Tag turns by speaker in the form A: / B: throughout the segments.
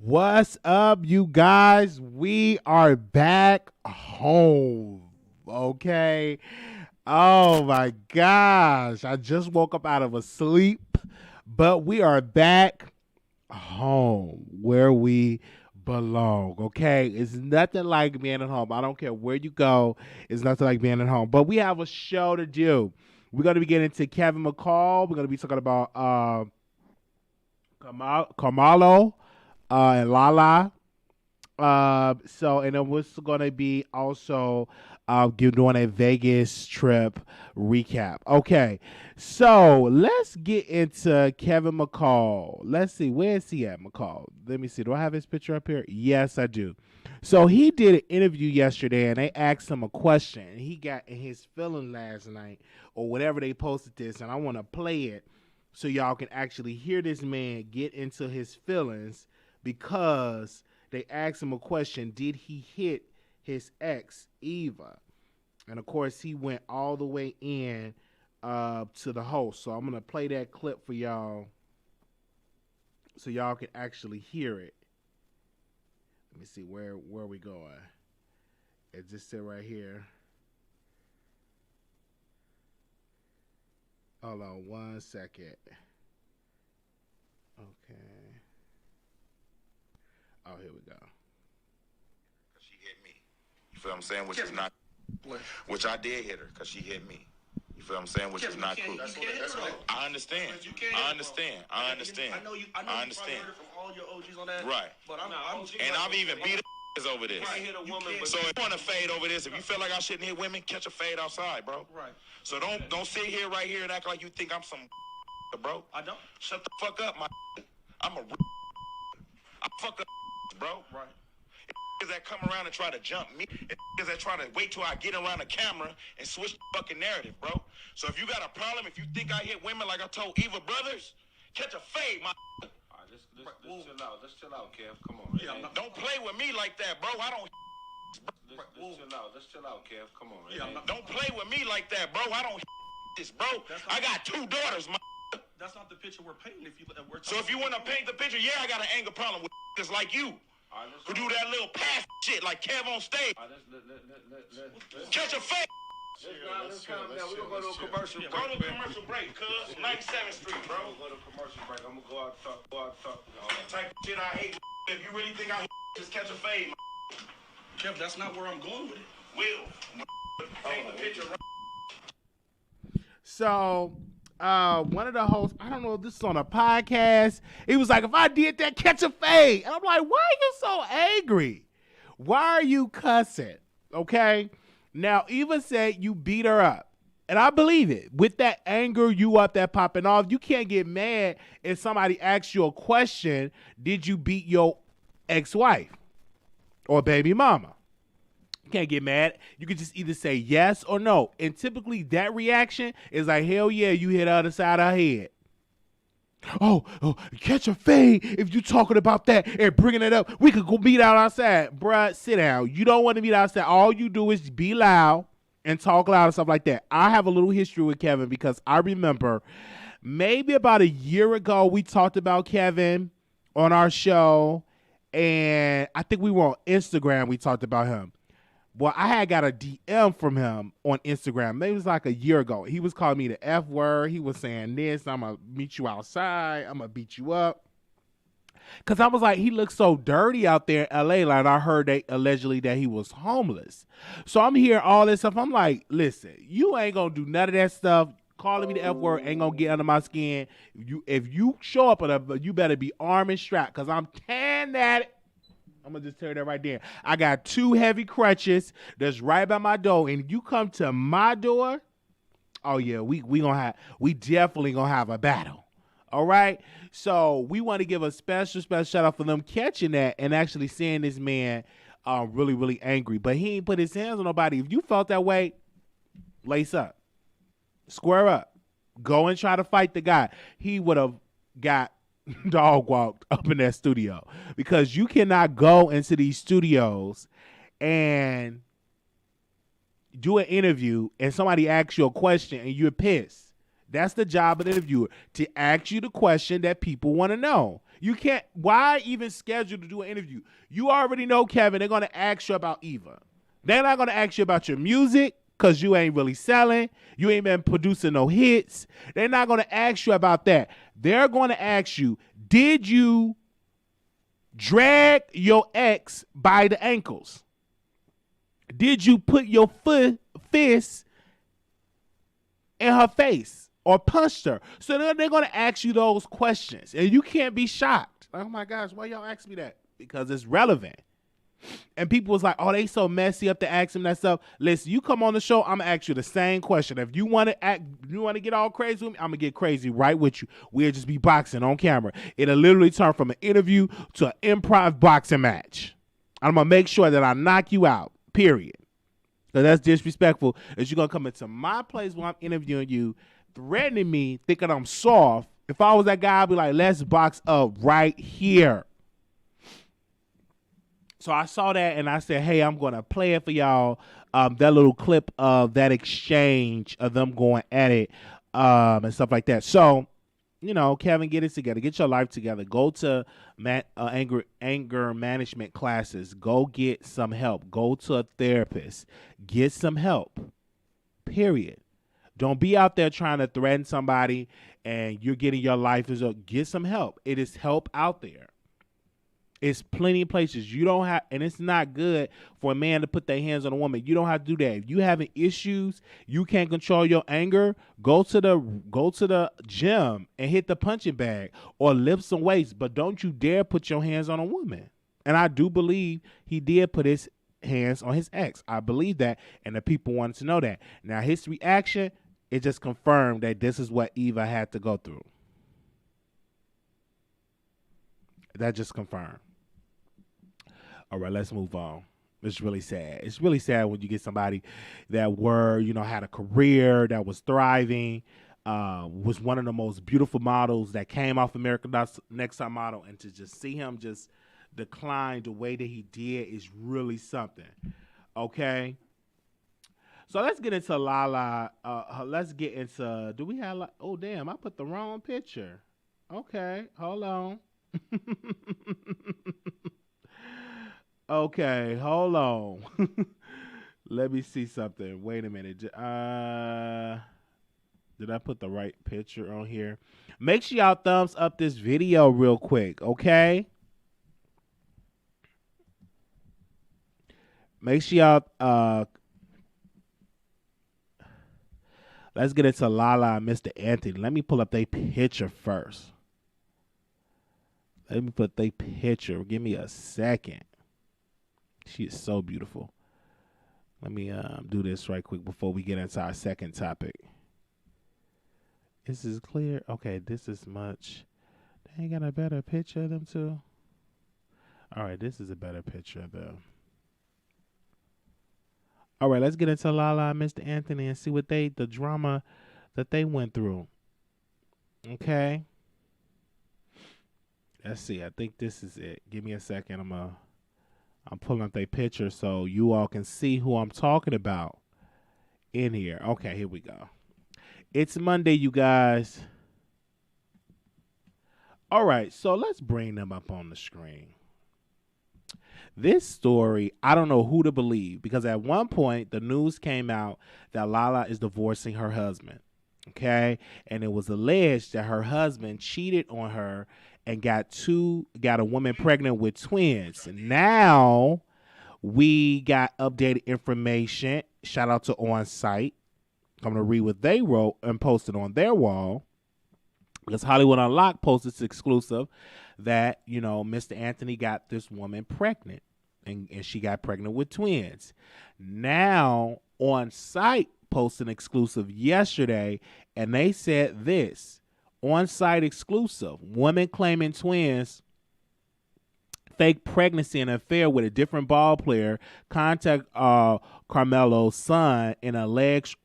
A: What's up, you guys? We are back home. Okay. Oh my gosh. I just woke up out of a sleep, but we are back home where we belong. Okay. It's nothing like being at home. I don't care where you go. It's nothing like being at home. But we have a show to do. We're going to be getting to Kevin McCall. We're going to be talking about Carmelo and Lala. And then we're going to be also doing a Vegas trip recap. Okay, so let's get into Kevin McCall. Let's see, where is he at, McCall? Let me see. Do I have his picture up here? Yes, I do. So he did an interview yesterday, and they asked him a question. He got in his feeling last night, or whatever they posted this, and I want to play it so y'all can actually hear this man get into his feelings because they asked him a question. Did he hit his ex, Eva? And, of course, he went all the way in to the host. So I'm going to play that clip for y'all so y'all can actually hear it. Let me see, where are we going? It just said right here. Hold on 1 second. Okay. Oh, here we go.
B: She hit me. You feel what I'm saying? Which I did hit her because she hit me. You feel what I'm saying? Which is not cool. I understand. I understand. I understand.
C: I know you probably heard it from all your OGs on that.
B: Right.
C: But
B: I've even beat over this. So if you want to fade over this, if you feel like I shouldn't hit women, catch a fade outside, bro.
C: Right.
B: So don't sit here right here and act like you think I'm some bro.
C: I don't.
B: Shut the fuck up, my I'm a I fuck up, bro.
C: Right.
B: That come around and try to jump me, that try to wait till I get around the camera and switch the fucking narrative, bro. So if you got a problem, if you think I hit women like I told Eva Brothers, catch a fade, my.
D: Let's chill out. Let's chill out, Kev. Come on.
B: Yeah, don't play with me like that, bro. I don't.
D: Let's chill out, Kev. Come on.
B: Yeah, don't play with me like that, bro. I don't this, bro. I got 2 daughters, my.
C: That's not the picture we're painting.
B: So if you want to paint the picture, yeah, I got an anger problem with just like you. Who do that little pass shit like Kev on stage. Catch a fade.
D: Let's calm down. We're going to go to a commercial break.
B: Go to a commercial break, cuz. 97th Street, bro.
D: We'll go to a commercial break. I'm going to go out and talk.
B: Type of shit I hate. If you really think I just catch a fade,
C: Kev, that's not where I'm going with it.
B: Will. Paint the picture.
A: So, one of the hosts, I don't know if this is on a podcast, he was like, if I did that, catch a fade. And I'm like, why are you so angry? Why are you cussing? Okay? Now, Eva said you beat her up. And I believe it. With that anger, you up there popping off. You can't get mad if somebody asks you a question, did you beat your ex-wife or baby mama? You can't get mad. You can just either say yes or no. And typically that reaction is like, hell yeah, you hit the other side of her head. Oh, catch a fade if you talking about that and bringing it up. We could go meet out outside. Bruh, sit down. You don't want to meet outside. All you do is be loud and talk loud and stuff like that. I have a little history with Kevin because I remember maybe about a year ago we talked about Kevin on our show, and I think we were on Instagram. We talked about him. Well, I had got a DM from him on Instagram. Maybe it was like a year ago. He was calling me the F word. He was saying this. I'm going to meet you outside. I'm going to beat you up. Because I was like, he looks so dirty out there in L.A. Like I heard allegedly that he was homeless. So I'm hearing all this stuff. I'm like, listen, you ain't going to do none of that stuff. Calling me the F word ain't going to get under my skin. If you show up, you better be armed and strapped because I'm tearing that. I'm going to just tell you that right there. I got 2 heavy crutches that's right by my door. And you come to my door, oh, yeah, we definitely going to have a battle. All right? So we want to give a special shout out for them catching that and actually seeing this man really, really angry. But he ain't put his hands on nobody. If you felt that way, lace up. Square up. Go and try to fight the guy. He would have got dog walked up in that studio because you cannot go into these studios and do an interview and somebody asks you a question and you're pissed. That's the job of the interviewer, to ask you the question that people want to know. You can't, why even schedule to do an interview? You already know, Kevin, they're going to ask you about Eva. They're not going to ask you about your music because you ain't really selling. You ain't been producing no hits. They're not going to ask you about that. They're going to ask you, did you drag your ex by the ankles? Did you put your fist in her face or punched her? So they're going to ask you those questions, and you can't be shocked. Oh my gosh, why y'all ask me that? Because it's relevant. And people was like, oh, they so messy up to ask him that stuff. Listen, you come on the show, I'm gonna ask you the same question. If you want to get all crazy with me, I'm gonna get crazy right with you. We'll just be boxing on camera. It'll literally turn from an interview to an improv boxing match. I'm gonna make sure that I knock you out, period. Because that's disrespectful. Is you're gonna come into my place while I'm interviewing you, threatening me, thinking I'm soft. If I was that guy, I'd be like, let's box up right here. So I saw that and I said, hey, I'm going to play it for y'all. That little clip of that exchange of them going at it and stuff like that. So, you know, Kevin, get it together. Get your life together. Go to anger management classes. Go get some help. Go to a therapist. Get some help. Period. Don't be out there trying to threaten somebody and you're getting your life. Get some help. It is help out there. It's plenty of places you don't have, and it's not good for a man to put their hands on a woman. You don't have to do that. If you having issues, you can't control your anger. Go to the gym and hit the punching bag or lift some weights. But don't you dare put your hands on a woman. And I do believe he did put his hands on his ex. I believe that, and the people wanted to know that. Now his reaction, it just confirmed that this is what Eva had to go through. That just confirmed. All right, let's move on. It's really sad. It's really sad when you get somebody that had a career, that was thriving, was one of the most beautiful models that came off America's Next Top Model, and to just see him just decline the way that he did is really something. Okay? So let's get into Lala. Let's get into, do we have, oh, damn, I put the wrong picture. Okay, hold on. Okay, hold on. Let me see something. Wait a minute. Did I put the right picture on here? Make sure y'all thumbs up this video real quick, okay? Make sure y'all let's get into Lala and Mr. Anthony. Let me pull up their picture first. Let me put their picture. Give me a second. She is so beautiful. Let me do this right quick before we get into our second topic. This is clear. Okay, this is much. They ain't got a better picture of them too. All right, this is a better picture of them. All right, let's get into Lala and Mr. Anthony and see what the drama that they went through. Okay. Let's see. I think this is it. Give me a second. I'm pulling up their picture so you all can see who I'm talking about in here. Okay, here we go. It's Monday, you guys. All right, so let's bring them up on the screen. This story, I don't know who to believe, because at one point the news came out that Lala is divorcing her husband. Okay, and it was alleged that her husband cheated on her and got a woman pregnant with twins. And now we got updated information. Shout out to On Site. I'm going to read what they wrote and posted on their wall. Because Hollywood Unlocked posted this exclusive that, Mr. Anthony got this woman pregnant. And she got pregnant with twins. Now, On Site posted an exclusive yesterday. And they said this. On-site exclusive. Woman claiming twins, fake pregnancy and affair with a different ball player. Contact Carmelo's son in an alleged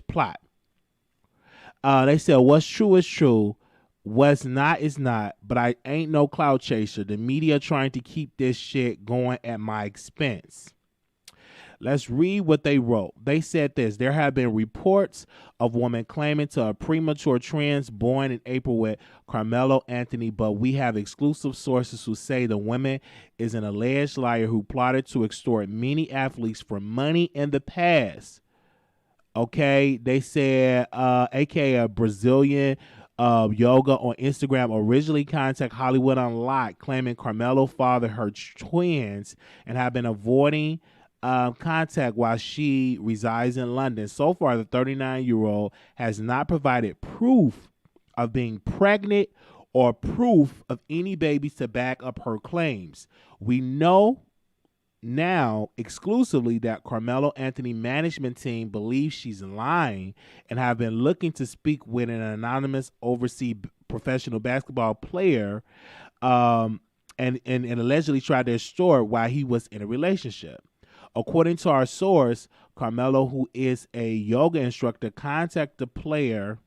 A: plot. They said what's true is true. What's not is not. But I ain't no clout chaser. The media trying to keep this shit going at my expense. Let's read what they wrote. They said this: there have been reports of women claiming to have premature twins born in April with Carmelo Anthony, but we have exclusive sources who say the woman is an alleged liar who plotted to extort many athletes for money in the past. Okay, they said, aka a Brazilian yoga on Instagram originally contacted Hollywood Unlocked, claiming Carmelo fathered her twins and have been avoiding contact while she resides in London. So far, the 39-year-old has not provided proof of being pregnant or proof of any babies to back up her claims. We know now exclusively that Carmelo Anthony management team believes she's lying and have been looking to speak with an anonymous overseas professional basketball player and allegedly tried to extort while he was in a relationship. According to our source, Carmelo, who is a yoga instructor, contacted the player.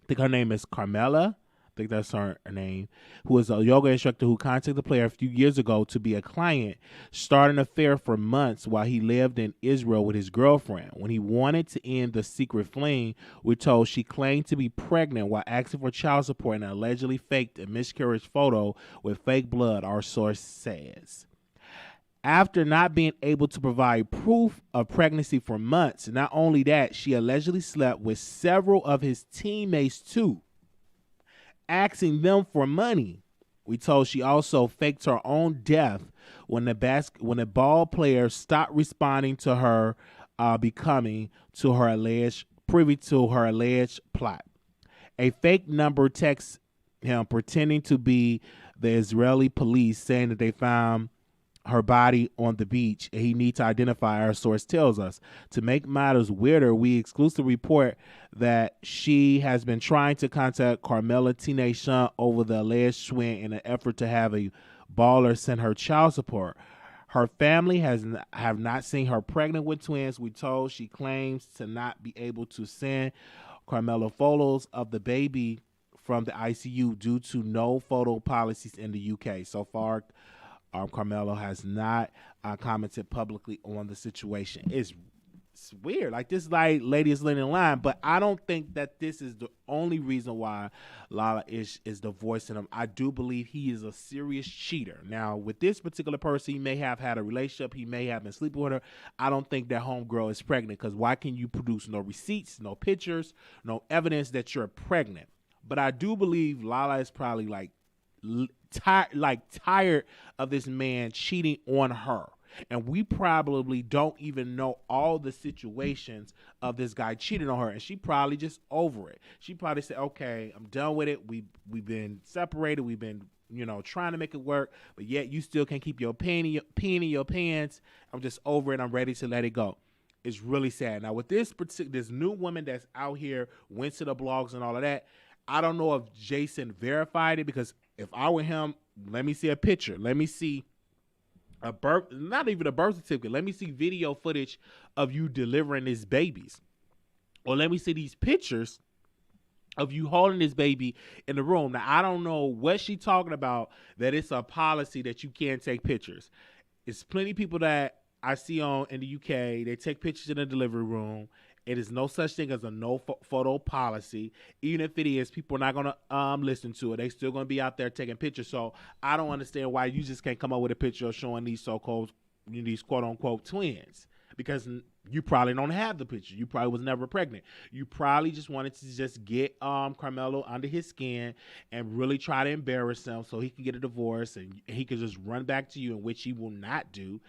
A: I think her name is Carmela. I think that's her name. Who is a yoga instructor who contacted the player a few years ago to be a client, started an affair for months while he lived in Israel with his girlfriend. When he wanted to end the secret fling, we're told she claimed to be pregnant while asking for child support and allegedly faked a miscarriage photo with fake blood, our source says. After not being able to provide proof of pregnancy for months, not only that, she allegedly slept with several of his teammates too, asking them for money. We told she also faked her own death when the ball player stopped responding to her, becoming to her alleged privy to her alleged plot. A fake number texts him pretending to be the Israeli police, saying that they found her body on the beach and he needs to identify, our source tells us. To make matters weirder, we exclusively report that she has been trying to contact Carmela teenage son over the alleged twin in an effort to have a baller send her child support. Her family have not seen her pregnant with twins. We told she claims to not be able to send Carmelo photos of the baby from the ICU due to no photo policies in the UK. So far, Carmelo has not commented publicly on the situation. It's weird. Like, this lady is letting in line, but I don't think that this is the only reason why Lala is divorcing him. I do believe he is a serious cheater. Now, with this particular person, he may have had a relationship. He may have been sleeping with her. I don't think that homegirl is pregnant, because why can you produce no receipts, no pictures, no evidence that you're pregnant? But I do believe Lala is probably tired of this man cheating on her, and we probably don't even know all the situations of this guy cheating on her, and she probably just over it. She probably said, okay, I'm done with it. We've been separated, we've been trying to make it work, but yet you still can't keep your peen in your pants. I'm just over it. I'm ready to let it go. It's really sad. Now, with this new woman that's out here, went to the blogs and all of that, I don't know if Jason verified it, because if I were him, let me see a picture. Let me see not even a birth certificate. Let me see video footage of you delivering these babies. Or let me see these pictures of you holding this baby in the room. Now, I don't know what she's talking about, that it's a policy that you can't take pictures. It's plenty of people that I see in the UK, they take pictures in the delivery room. It is no such thing as a no photo policy. Even if it is, people are not going to listen to it. They still going to be out there taking pictures. So I don't understand why you just can't come up with a picture of showing these so-called, these quote-unquote twins, because you probably don't have the picture. You probably was never pregnant. You probably just wanted to just get Carmelo under his skin and really try to embarrass him so he can get a divorce and he can just run back to you, in which he will not do,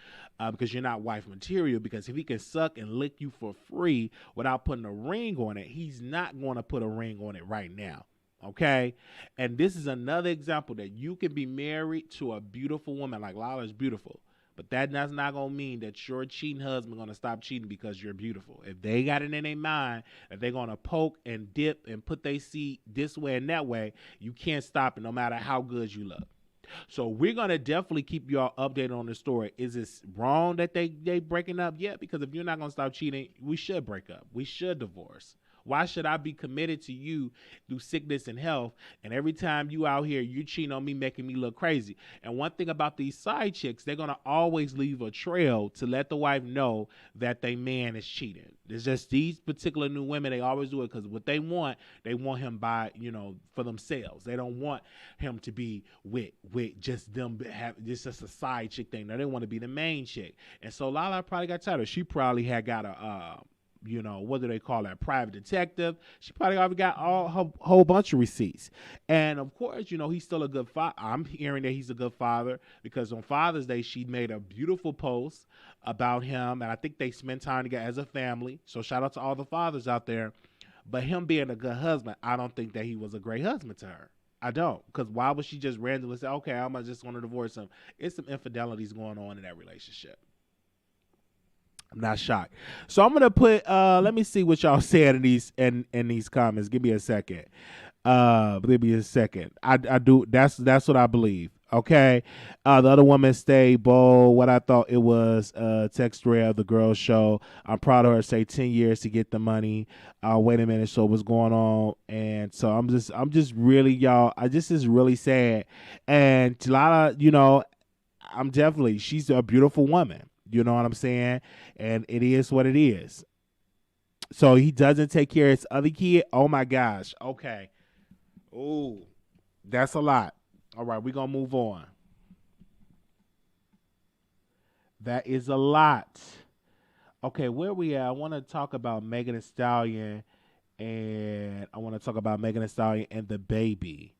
A: because you're not wife material. Because if he can suck and lick you for free without putting a ring on it, he's not going to put a ring on it right now. Okay? And this is another example that you can be married to a beautiful woman. Like, Lala is beautiful. But that's not going to mean that your cheating husband going to stop cheating because you're beautiful. If they got it in their mind that they're going to poke and dip and put their seat this way and that way, you can't stop it no matter how good you look. So we're going to definitely keep y'all updated on the story. Is it wrong that they breaking up? Yeah, because if you're not going to stop cheating, we should break up. We should divorce. Why should I be committed to you through sickness and health? And every time you out here, you cheating on me, making me look crazy. And one thing about these side chicks, they're going to always leave a trail to let the wife know that their man is cheating. It's just these particular new women, they always do it because what they want him by, for themselves. They don't want him to be with just them, just a side chick thing. No, they want to be the main chick. And so Lala probably got tired of it. She probably had got a, what do they call that? Private detective. She probably already got a whole bunch of receipts. And of course, he's still a good father. I'm hearing that he's a good father because on Father's Day, she made a beautiful post about him. And I think they spend time together as a family. So shout out to all the fathers out there. But him being a good husband, I don't think that he was a great husband to her. I don't. Because why would she just randomly say, okay, I'm just going to divorce him? It's some infidelities going on in that relationship. I'm not shocked. So I'm gonna put. Let me see what y'all said in these comments. Give me a second. Give me a second. I do. That's what I believe. Okay. The other woman stayed bold. What I thought it was text thread of the girl show. I'm proud of her. Say 10 years to get the money. Wait a minute. So what's going on? And so I'm just really, y'all. I just is really sad. And Lala, she's a beautiful woman. You know what I'm saying? And it is what it is. So he doesn't take care of his other kid. Oh my gosh. Okay. Ooh, that's a lot. All right, we're going to move on. That is a lot. Okay, where we at? I want to talk about Megan Thee Stallion and DaBaby.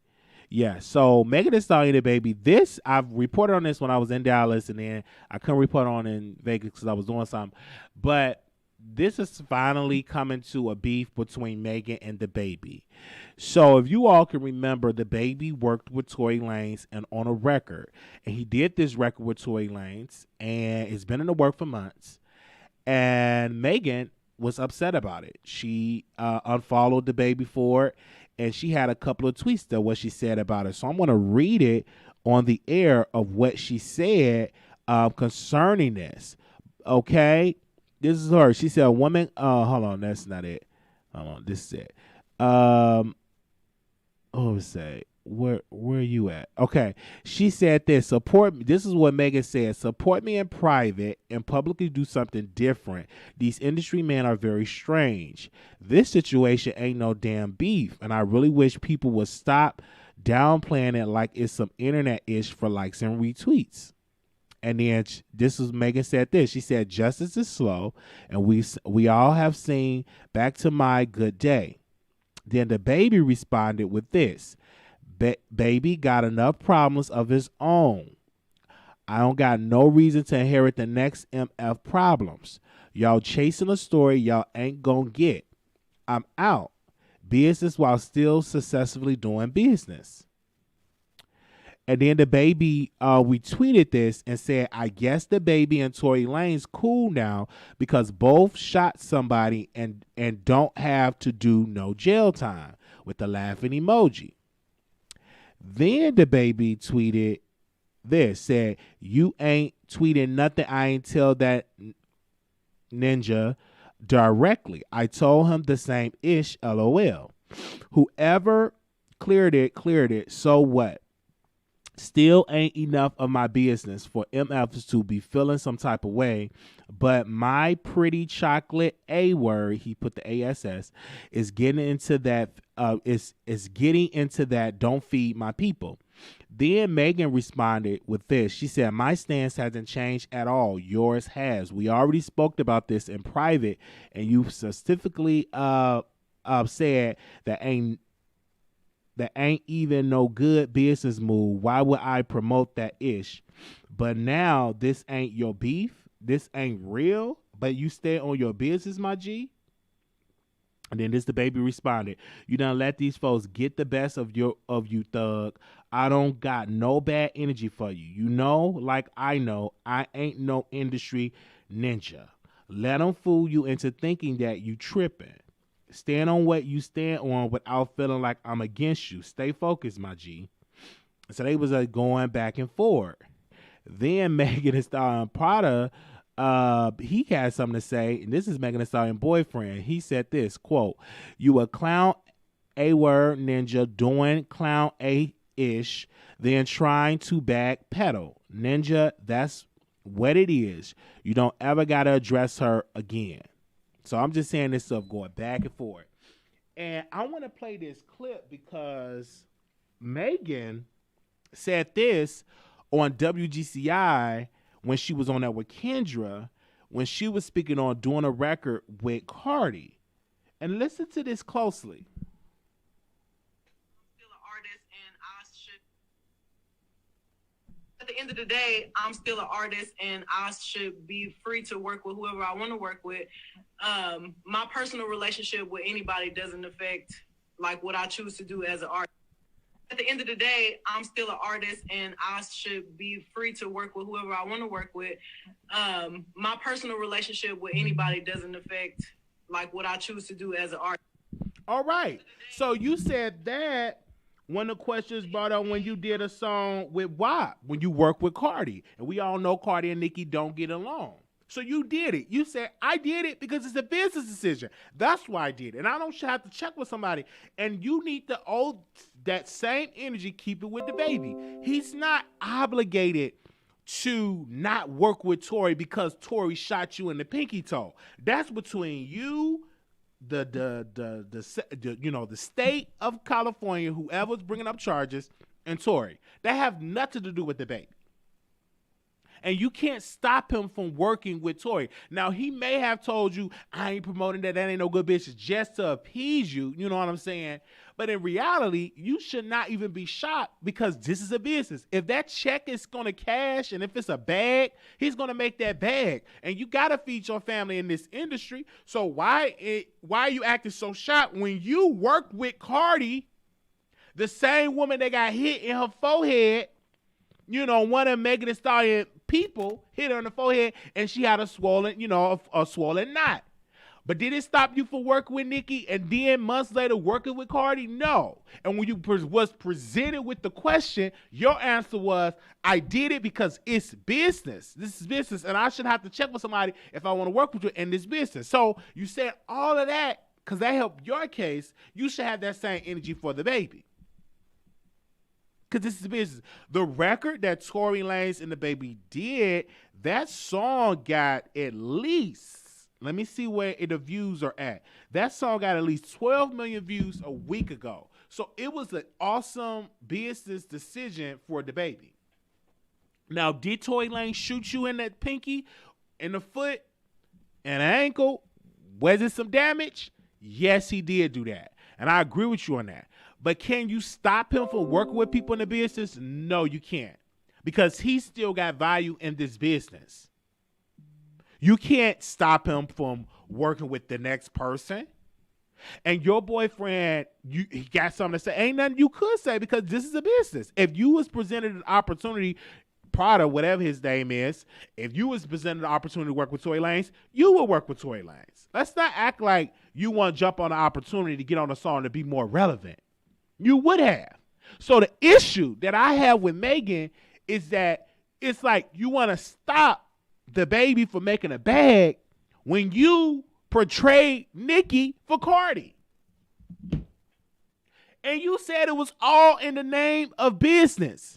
A: Yeah, so Megan Thee Stallion and DaBaby, this, I've reported on this when I was in Dallas, and then I couldn't report on in Vegas because I was doing something. But this is finally coming to a beef between Meghan and DaBaby. So if you all can remember, DaBaby worked with Tory Lanez and on a record. And he did this record with Tory Lanez, and it's been in the work for months. And Meghan was upset about it. She unfollowed DaBaby for it. And she had a couple of tweets that what she said about it. So I'm going to read it on the air of what she said concerning this. Okay? This is her. She said, woman, hold on, that's not it. Hold on, this is it. Where are you at? Okay. She said this, support me. This is what Meghan said. Support me in private and publicly do something different. These industry men are very strange. This situation ain't no damn beef. And I really wish people would stop downplaying it like it's some internet ish for likes and retweets. And then this is Meghan said this. She said, justice is slow, and we all have seen back to my good day. Then DaBaby responded with this. Baby got enough problems of his own. I don't got no reason to inherit the next MF problems. Y'all chasing a story y'all ain't gonna get. I'm out. Business while still successfully doing business. And then DaBaby retweeted this and said, I guess DaBaby and Tory Lanez cool now because both shot somebody and don't have to do no jail time, with the laughing emoji. Then DaBaby tweeted this, said, you ain't tweeting nothing. I ain't tell that ninja directly. I told him the same ish, LOL. Whoever cleared it. So what? Still ain't enough of my business for MFs to be feeling some type of way, but my pretty chocolate A word, he put the ASS, is getting into that. Is getting into that. Don't feed my people. Then Meghan responded with this. She said, my stance hasn't changed at all. Yours has. We already spoke about this in private, and you specifically said that ain't even no good business move. Why would I promote that ish? But now this ain't your beef. This ain't real. But you stay on your business, my G. And then DaBaby responded, you done let these folks get the best of you, thug. I don't got no bad energy for you. You know, like I know, I ain't no industry ninja. Let them fool you into thinking that you tripping. Stand on what you stand on without feeling like I'm against you. Stay focused, my G. So they was going back and forth. Then Megan Thee Stallion Prada he had something to say, and this is Megan Thee Stallion boyfriend. He said this, quote, "You a clown A-word ninja doing clown A-ish, then trying to backpedal. Ninja, that's what it is. You don't ever got to address her again." So I'm just saying this stuff going back and forth. And I want to play this clip because Megan said this on WGCI when she was on that with Kendra, when she was speaking on doing a record with Cardi. And listen to this closely.
E: At the end of the day, I'm still an artist and I should be free to work with whoever I want to work with. My personal relationship with anybody doesn't affect like what I choose to do as an artist. At the end of the day, I'm still an artist and I should be free to work with whoever I want to work with. My personal relationship with anybody doesn't affect like what I choose to do as an artist.
A: All right. So you said that one of the questions brought up when you did a song with WAP, when you work with Cardi. And we all know Cardi and Nicki don't get along. So you did it. You said, I did it because it's a business decision. That's why I did it. And I don't have to check with somebody. And you need to owe that same energy, keep it with DaBaby. He's not obligated to not work with Tory because Tory shot you in the pinky toe. That's between you, the state of California, whoever's bringing up charges, and Tory. That have nothing to do with DaBaby. And you can't stop him from working with Tory. Now, he may have told you, I ain't promoting that ain't no good bitches just to appease you. You know what I'm saying? But in reality, you should not even be shocked because this is a business. If that check is going to cash and if it's a bag, he's going to make that bag. And you got to feed your family in this industry. So why are you acting so shocked when you work with Cardi, the same woman that got hit in her forehead? You know, one of Megan Thee Stallion people hit her in the forehead and she had a swollen knot. But did it stop you from working with Nicki and then months later working with Cardi? No. And when you was presented with the question, your answer was, I did it because it's business. This is business and I should have to check with somebody if I want to work with you in this business. So you said all of that because that helped your case. You should have that same energy for DaBaby. Because this is business. The record that Tory Lanez and DaBaby did, that song got at least, let me see where the views are at. That song got at least 12 million views a week ago. So it was an awesome business decision for DaBaby. Now, did Tory Lanez shoot you in that pinky, in the foot, and an ankle? Was it some damage? Yes, he did do that. And I agree with you on that. But can you stop him from working with people in the business? No, you can't. Because he still got value in this business. You can't stop him from working with the next person. And your boyfriend, he got something to say. Ain't nothing you could say because this is a business. If you was presented an opportunity, Prada, whatever his name is, if you was presented an opportunity to work with Tory Lanez, you would work with Tory Lanez. Let's not act like you want to jump on an opportunity to get on a song to be more relevant. You would have. So the issue that I have with Megan is that it's like you want to stop DaBaby from making a bag when you portrayed Nicki for Cardi. And you said it was all in the name of business.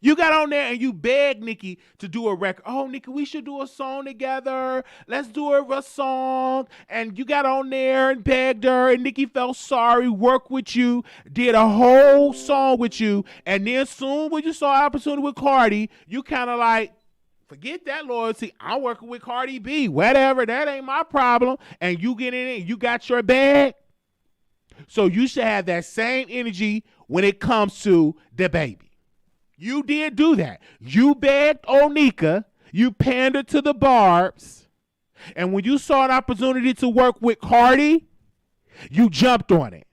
A: You got on there and you begged Nicki to do a record. Oh, Nicki, we should do a song together. Let's do a song. And you got on there and begged her, and Nicki felt sorry, worked with you, did a whole song with you. And then soon when you saw an opportunity with Cardi, you kind of like, forget that loyalty. I'm working with Cardi B. Whatever, that ain't my problem. And you get in it and you got your bag. So you should have that same energy when it comes to DaBaby. You did do that. You begged Onika. You pandered to the Barbs. And when you saw an opportunity to work with Cardi, you jumped on it.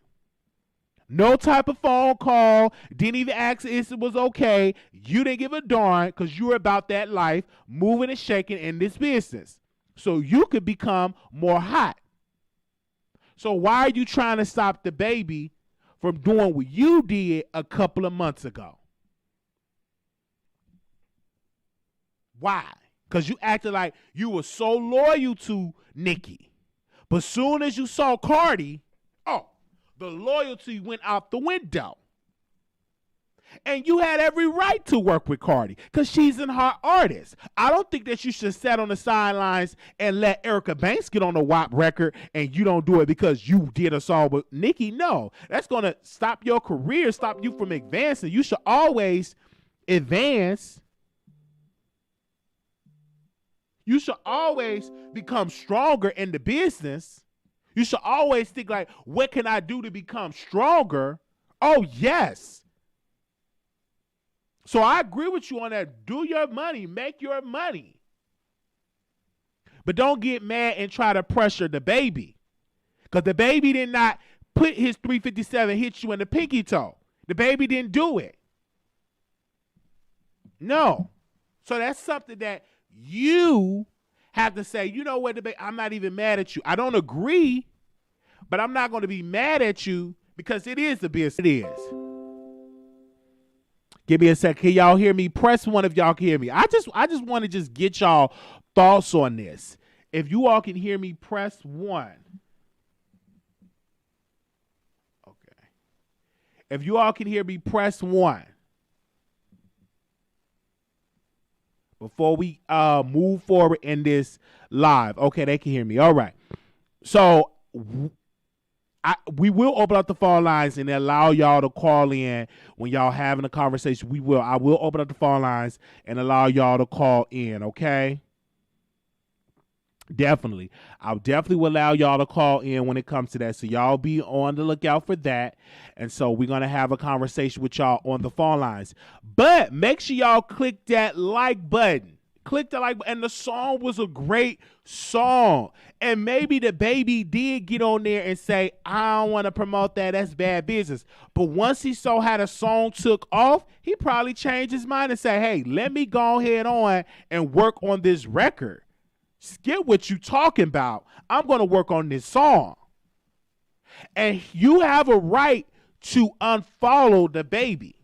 A: No type of phone call. Didn't even ask if it was okay. You didn't give a darn because you were about that life, moving and shaking in this business. So you could become more hot. So why are you trying to stop DaBaby from doing what you did a couple of months ago? Why? because you acted like you were so loyal to Nicki. But soon as you saw Cardi, the loyalty went out the window. And you had every right to work with Cardi because she's an hot artist. I don't think that you should sit on the sidelines and let Erica Banks get on the WAP record and you don't do it because you did a song with Nicki. No, that's going to stop your career, stop you from advancing. You should always advance. You should always become stronger in the business. You should always think like, what can I do to become stronger? Oh, yes. So I agree with you on that. Do your money. Make your money. But don't get mad and try to pressure DaBaby. Because DaBaby did not put his 357 hit you in the pinky toe. DaBaby didn't do it. No. So that's something that you have to say, you know what, DaBaby, I'm not even mad at you. I don't agree, but I'm not going to be mad at you because it is the business. It is. Give me a sec. Can y'all hear me? Press 1 if y'all can hear me. I just want to just get y'all thoughts on this. If you all can hear me, press 1. Okay. If you all can hear me, press 1. Before we move forward in this live. Okay, they can hear me. All right. So we will open up the phone lines and allow y'all to call in when y'all having a conversation. I will open up the phone lines and allow y'all to call in, okay? Definitely. I'll definitely will allow y'all to call in when it comes to that. So y'all be on the lookout for that. And so we're going to have a conversation with y'all on the phone lines. But make sure y'all click that like button. Click the like button. And the song was a great song. And maybe DaBaby did get on there and say, I don't want to promote that. That's bad business. But once he saw how the song took off, he probably changed his mind and said, hey, let me go ahead on and work on this record. Skip what you talking about. I'm going to work on this song. And you have a right to unfollow DaBaby.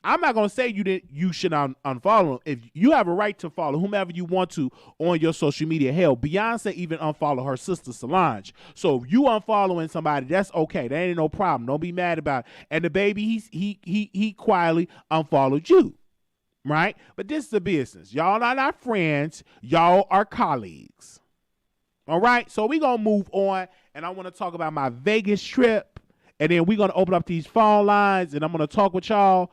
A: I'm not going to say you should unfollow him. If you have a right to follow whomever you want to on your social media. Hell, Beyonce even unfollowed her sister Solange. So if you unfollowing somebody, that's okay. That ain't no problem. Don't be mad about it. And DaBaby, he quietly unfollowed you. Right? But this is a business. Y'all are not friends. Y'all are colleagues. All right? So we're going to move on. And I want to talk about my Vegas trip. And then we're going to open up these phone lines. And I'm going to talk with y'all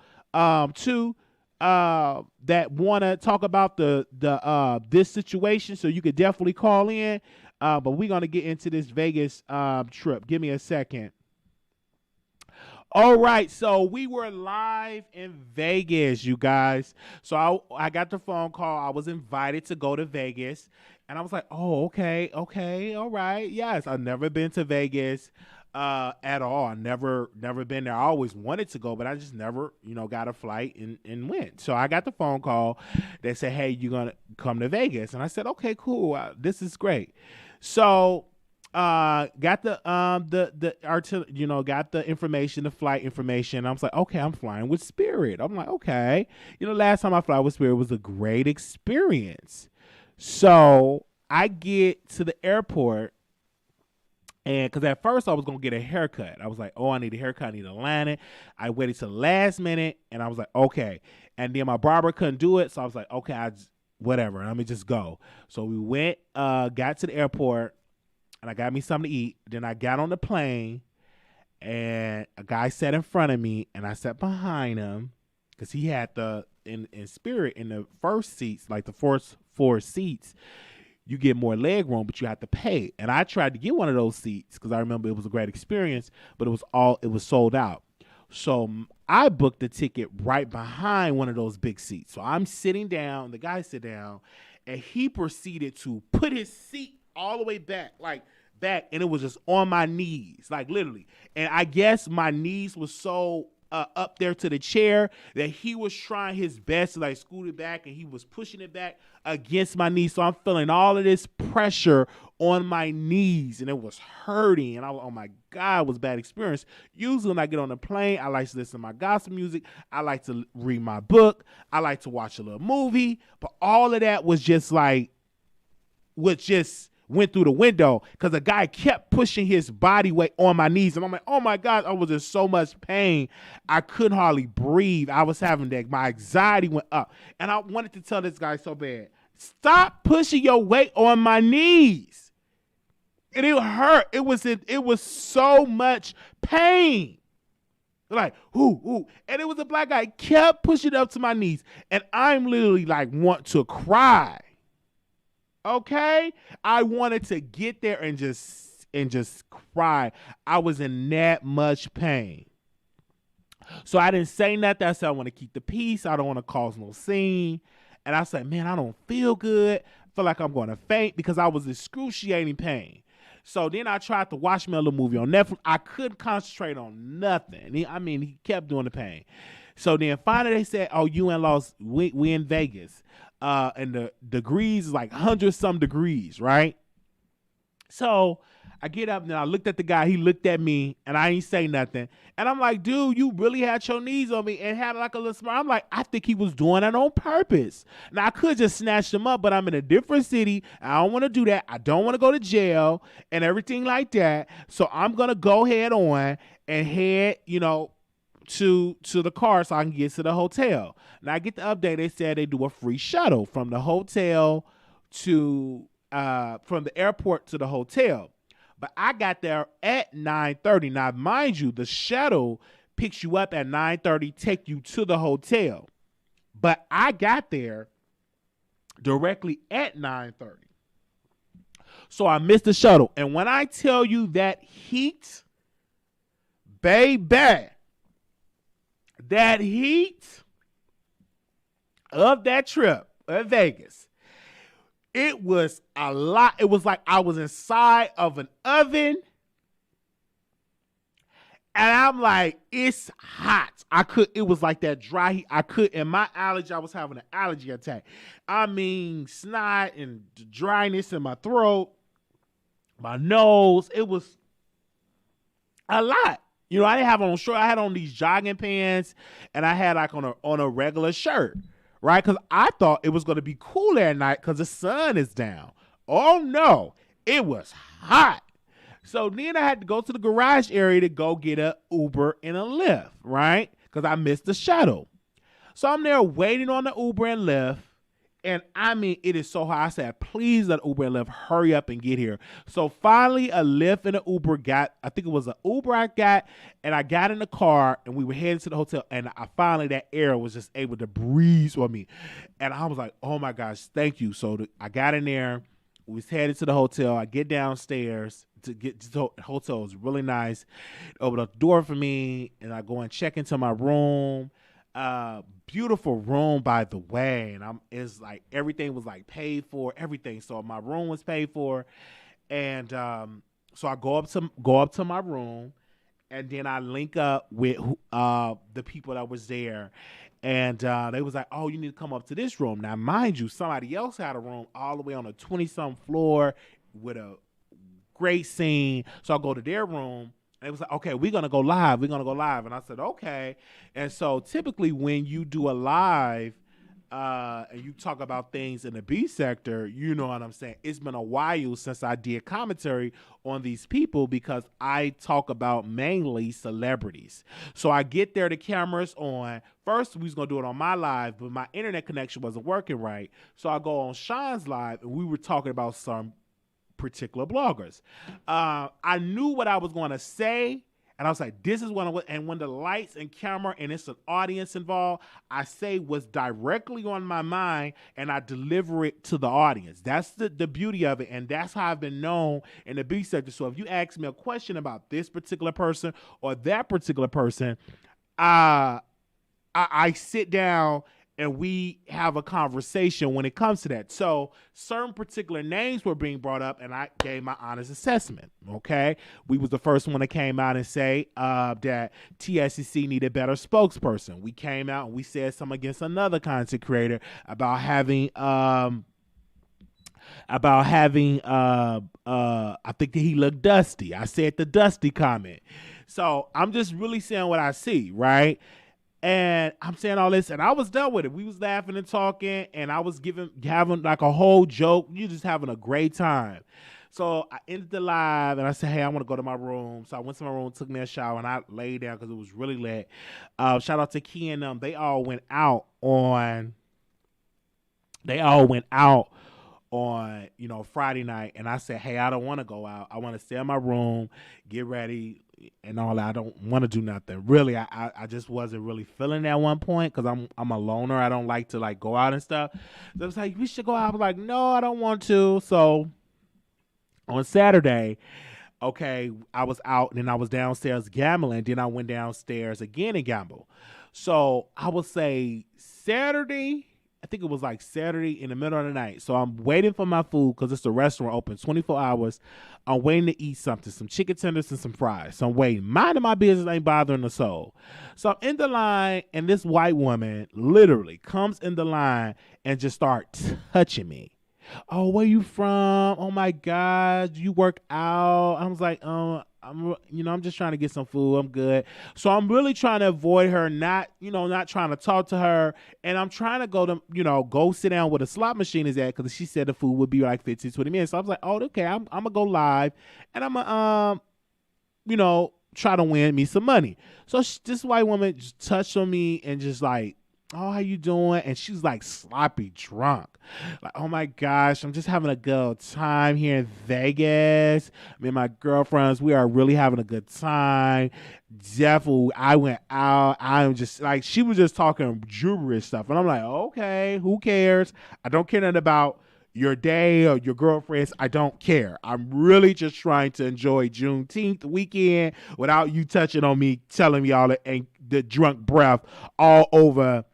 A: too that want to talk about this situation. So you could definitely call in. But we're going to get into this Vegas trip. Give me a second. All right, so we were live in Vegas, you guys. So I got the phone call. I was invited to go to Vegas, and I was like, oh, okay, all right. Yes, I've never been to Vegas at all. I never been there. I always wanted to go, but I just never, got a flight and went. So I got the phone call. They said, hey, you're going to come to Vegas. And I said, okay, cool. This is great. So got the information, the flight information. I was like, okay, I'm flying with Spirit. I'm like, okay. Last time I fly with Spirit was a great experience. So I get to the airport, and because at first I was going to get a haircut. I was like, oh, I need a haircut. I need a lining. I waited till the last minute, and I was like, okay. And then my barber couldn't do it, so I was like, okay, whatever. Let me just go. So we went, got to the airport, and I got me something to eat. Then I got on the plane, and a guy sat in front of me, and I sat behind him because he had in Spirit in the first seats, like the first 4 seats, you get more leg room, but you have to pay. And I tried to get one of those seats because I remember it was a great experience, but it was sold out. So I booked the ticket right behind one of those big seats. So I'm sitting down, the guy sit down, and he proceeded to put his seat all the way back, and it was just on my knees, like literally. And I guess my knees was so up there to the chair that he was trying his best to scoot it back, and he was pushing it back against my knees. So I'm feeling all of this pressure on my knees, and it was hurting. And I was, oh my God, it was a bad experience. Usually when I get on the plane, I like to listen to my gospel music. I like to read my book. I like to watch a little movie. But all of that was just like, went through the window because the guy kept pushing his body weight on my knees. And I'm like, oh my God, I was in so much pain. I couldn't hardly breathe. I was having that. My anxiety went up. And I wanted to tell this guy so bad, stop pushing your weight on my knees. And it hurt. It was so much pain. Like, ooh. And it was a black guy, kept pushing up to my knees. And I'm literally like, want to cry. Okay? I wanted to get there and just cry. I was in that much pain. So I didn't say nothing. I said, I want to keep the peace. I don't want to cause no scene. And I said, man, I don't feel good. I feel like I'm going to faint because I was in excruciating pain. So then I tried to watch me a little movie on Netflix. I couldn't concentrate on nothing. He kept doing the pain. So then finally they said, oh, you we in Vegas. And the degrees is like 100-some degrees, right? So I get up and I looked at the guy. He looked at me and I ain't say nothing. And I'm like, dude, you really had your knees on me and had like a little smile. I'm like, I think he was doing that on purpose. Now I could just snatch him up, but I'm in a different city. I don't want to do that. I don't want to go to jail and everything like that. So I'm going to go head on and head, to the car so I can get to the hotel. Now I get the update. They said they do a free shuttle from the hotel to from the airport to the hotel. But I got there at 9:30. Now, mind you, the shuttle picks you up at 9:30, take you to the hotel. But I got there directly at 9:30. So I missed the shuttle. And when I tell you that heat, baby, that heat of that trip at Vegas, it was a lot. It was like I was inside of an oven. And I'm like, it's hot. It was like that dry heat. And my allergy, I was having an allergy attack. I mean, snot and dryness in my throat, my nose. It was a lot. I didn't have on short. I had on these jogging pants, and I had like on a regular shirt, right? Because I thought it was going to be cool at night because the sun is down. Oh no, it was hot. So then I had to go to the garage area to go get a Uber and a Lyft, right? Because I missed the shuttle. So I'm there waiting on the Uber and Lyft. And I mean, it is so hot. I said, please let Uber and Lyft hurry up and get here. So finally, a Lyft and an Uber I think it was an Uber I got, and I got in the car, and we were heading to the hotel, and that air was just able to breathe on me. And I was like, oh my gosh, thank you. So I got in there. We was headed to the hotel. I get downstairs to get to the hotel. It was really nice. Opened up the door for me, and I go and check into my room. Beautiful room, by the way, and it's like everything was like paid for, everything. So my room was paid for, and so I go up to my room, and then I link up with the people that was there, and they was like, "Oh, you need to come up to this room." Now, mind you, somebody else had a room all the way on a 20-some floor with a great scene. So I go to their room. It was like, okay, we're going to go live. And I said, okay. And so typically when you do a live and you talk about things in the B sector, you know what I'm saying? It's been a while since I did commentary on these people because I talk about mainly celebrities. So I get there, the camera's on. First, we was going to do it on my live, but my internet connection wasn't working right. So I go on Sean's live, and we were talking about some particular bloggers. I knew what I was going to say, and I was like, this is what I was. And when the lights and camera and it's an audience involved, I say what's directly on my mind, and I deliver it to the audience. That's the beauty of it, and that's how I've been known in the B sector. So if you ask me a question about this particular person or that particular person, I sit down and we have a conversation when it comes to that. So certain particular names were being brought up, and I gave my honest assessment, okay? We was the first one that came out and say that TSCC needed a better spokesperson. We came out and we said something against another content creator about having about having I think that he looked dusty. I said the dusty comment. So I'm just really saying what I see, right? And I'm saying all this, and I was done with it. We was laughing and talking, and I was having like a whole joke. You just having a great time. So I ended the live, and I said, hey, I want to go to my room. So I went to my room, took me a shower, and I laid down because it was really late. Shout out to Key and them. They all went out on Friday night, and I said, hey, I don't want to go out. I want to stay in my room, get ready, and all that. I don't want to do nothing. Really, I just wasn't really feeling that one point because I'm a loner. I don't like to like go out and stuff. So I was like, we should go out. I was like, no, I don't want to. So on Saturday, okay, I was out and then I was downstairs gambling. Then I went downstairs again and gamble. So I would say Saturday. I think it was like Saturday in the middle of the night. So I'm waiting for my food because it's a restaurant open 24 hours. I'm waiting to eat something, some chicken tenders and some fries. So I'm waiting. Minding my business, ain't bothering the soul. So I'm in the line, and this white woman literally comes in the line and just starts touching me. Oh, where you from? Oh my God, you work out? I was like, I'm just trying to get some food. I'm good. So I'm really trying to avoid her, not trying to talk to her. And I'm trying to go sit down where the slot machine is at because she said the food would be like 15, 20 minutes. So I was like, oh, okay, I'm going to go live and I'm going to, try to win me some money. So this white woman just touched on me and just like, oh, how you doing? And she's like sloppy drunk. Like, oh my gosh, I'm just having a good time here in Vegas. Me and my girlfriends, we are really having a good time. Definitely, I went out. I'm just like, she was just talking gibberish stuff. And I'm like, okay, who cares? I don't care nothing about your day or your girlfriends. I don't care. I'm really just trying to enjoy Juneteenth weekend without you touching on me, telling me all the drunk breath all over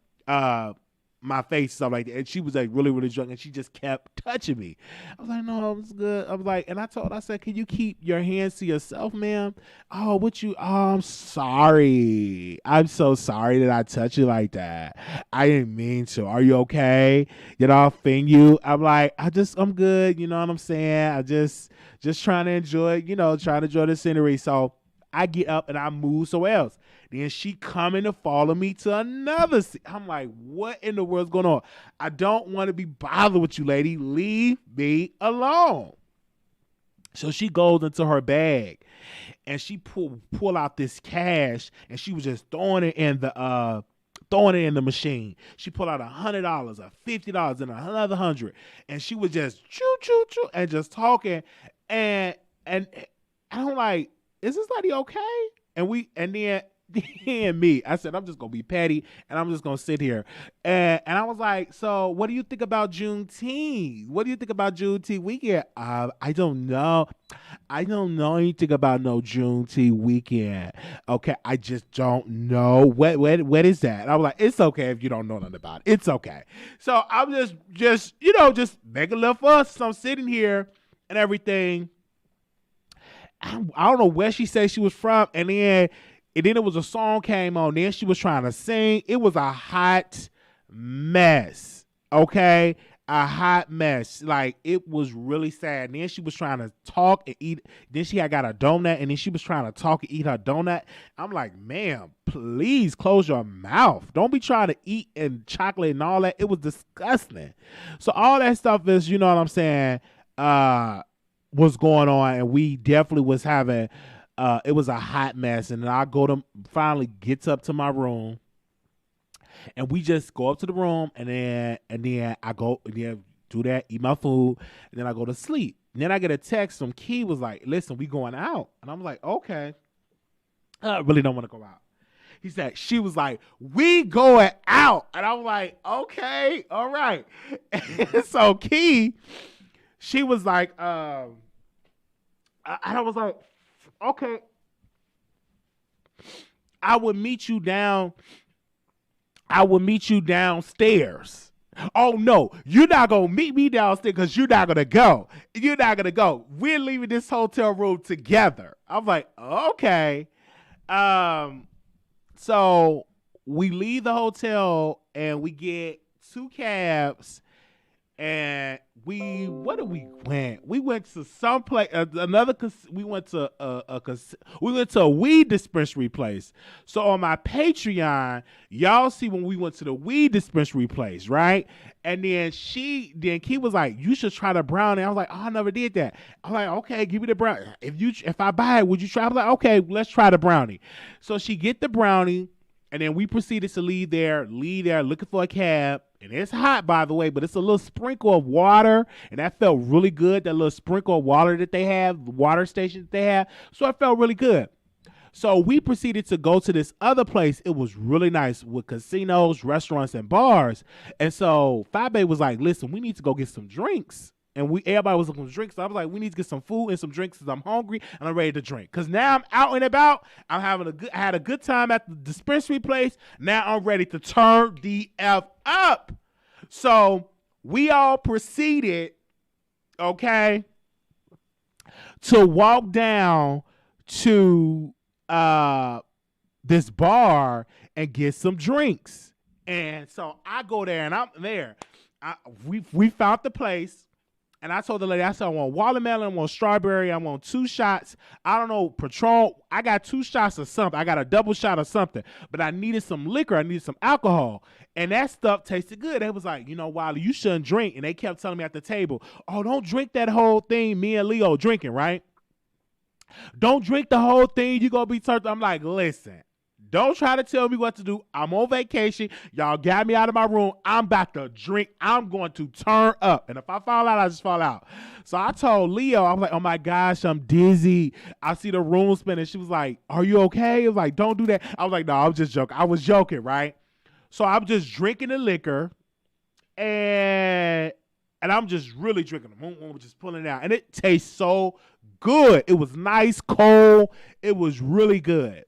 A: my face, stuff like that. And she was like really, really drunk, and she just kept touching me. I was like, no, it's good. I was like, and I said, can you keep your hands to yourself, ma'am? Oh, I'm sorry. I'm so sorry that I touched you like that. I didn't mean to. Are you okay? Did I offend you? I'm like, I'm good. You know what I'm saying? I just trying to enjoy, trying to enjoy the scenery. So I get up and I move somewhere else. Then she coming to follow me to another seat. I'm like, what in the world's going on? I don't want to be bothered with you, lady. Leave me alone. So she goes into her bag and she pull out this cash and she was just throwing it in the machine. She pulled out $100, $50, and another $100, and she was just choo choo choo and just talking. And I'm like, is this lady okay? And then me, I said, I'm just going to be petty and I'm just going to sit here. And I was like, so what do you think about Juneteenth? What do you think about Juneteenth weekend? I don't know. I don't know anything about no Juneteenth weekend. Okay. I just don't know. What is that? And I was like, it's okay if you don't know nothing about it. It's okay. So I'm just making a little fuss. So I'm sitting here and everything. I don't know where she said she was from. And then it was a song came on. Then she was trying to sing. It was a hot mess. Okay? A hot mess. Like, it was really sad. And then she was trying to talk and eat. Then she had got a donut. And then she was trying to talk and eat her donut. I'm like, ma'am, please close your mouth. Don't be trying to eat and chocolate and all that. It was disgusting. So all that stuff is, you know what I'm saying, was going on. And we definitely was having... it was a hot mess, and then I finally gets up to my room, and we just go up to the room, and then I go do that, eat my food, and then I go to sleep. And then I get a text from Key was like, "Listen, we going out," and I'm like, "Okay, I really don't want to go out." She was like, "We going out," and I'm like, "Okay, all right." And so Key, she was like, I was like, okay, I would meet you downstairs. Oh no, you're not gonna meet me downstairs because you're not gonna go. You're not gonna go. We're leaving this hotel room together. I'm like, okay. So we leave the hotel and we get 2 cabs and we went to some place, we went to a weed dispensary place. So on my Patreon, y'all see when we went to the weed dispensary place, right? And then Key was like, you should try the brownie. I was like, oh, I never did that. I'm like, okay, give me the brownie. If I buy it, would you try? I was like, okay, let's try the brownie. So she get the brownie, and then we proceeded to leave there looking for a cab. And it's hot, by the way, but it's a little sprinkle of water, and that felt really good, that little sprinkle of water that they have, the water station that they have. So it felt really good. So we proceeded to go to this other place. It was really nice with casinos, restaurants, and bars. And so Fabe was like, listen, we need to go get some drinks. And everybody was looking for drinks. So I was like, we need to get some food and some drinks because I'm hungry and I'm ready to drink. Because now I'm out and about. I had a good time at the dispensary place. Now I'm ready to turn the F up. So we all proceeded, okay, to walk down to this bar and get some drinks. And so I go there and I'm there. We found the place. And I told the lady, I said, I want watermelon, I want strawberry, I want 2 shots. I don't know, Patron. I got 2 shots of something. I got a double shot of something. But I needed some liquor. I needed some alcohol. And that stuff tasted good. They was like, you know, Wiley, you shouldn't drink. And they kept telling me at the table, oh, don't drink that whole thing. Me and Leo drinking, right? Don't drink the whole thing. You going to be turned. I'm like, listen. Don't try to tell me what to do. I'm on vacation. Y'all got me out of my room. I'm about to drink. I'm going to turn up. And if I fall out, I just fall out. So I told Leo, I was like, oh my gosh, I'm dizzy. I see the room spinning. She was like, are you okay? I was like, don't do that. I was like, no, I was just joking. I was joking, right? So I'm just drinking the liquor and I'm just really drinking them. I'm just pulling it out. And it tastes so good. It was nice, cold. It was really good.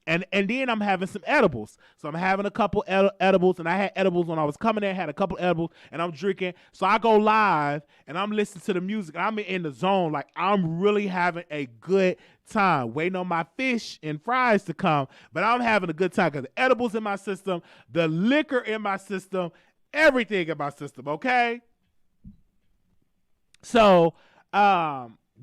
A: And then I'm having some edibles. So I'm having a couple edibles, and I had edibles when I was coming there, had a couple edibles, and I'm drinking. So I go live, and I'm listening to the music. I'm in the zone. Like, I'm really having a good time, waiting on my fish and fries to come. But I'm having a good time because the edibles in my system, the liquor in my system, everything in my system, okay? So,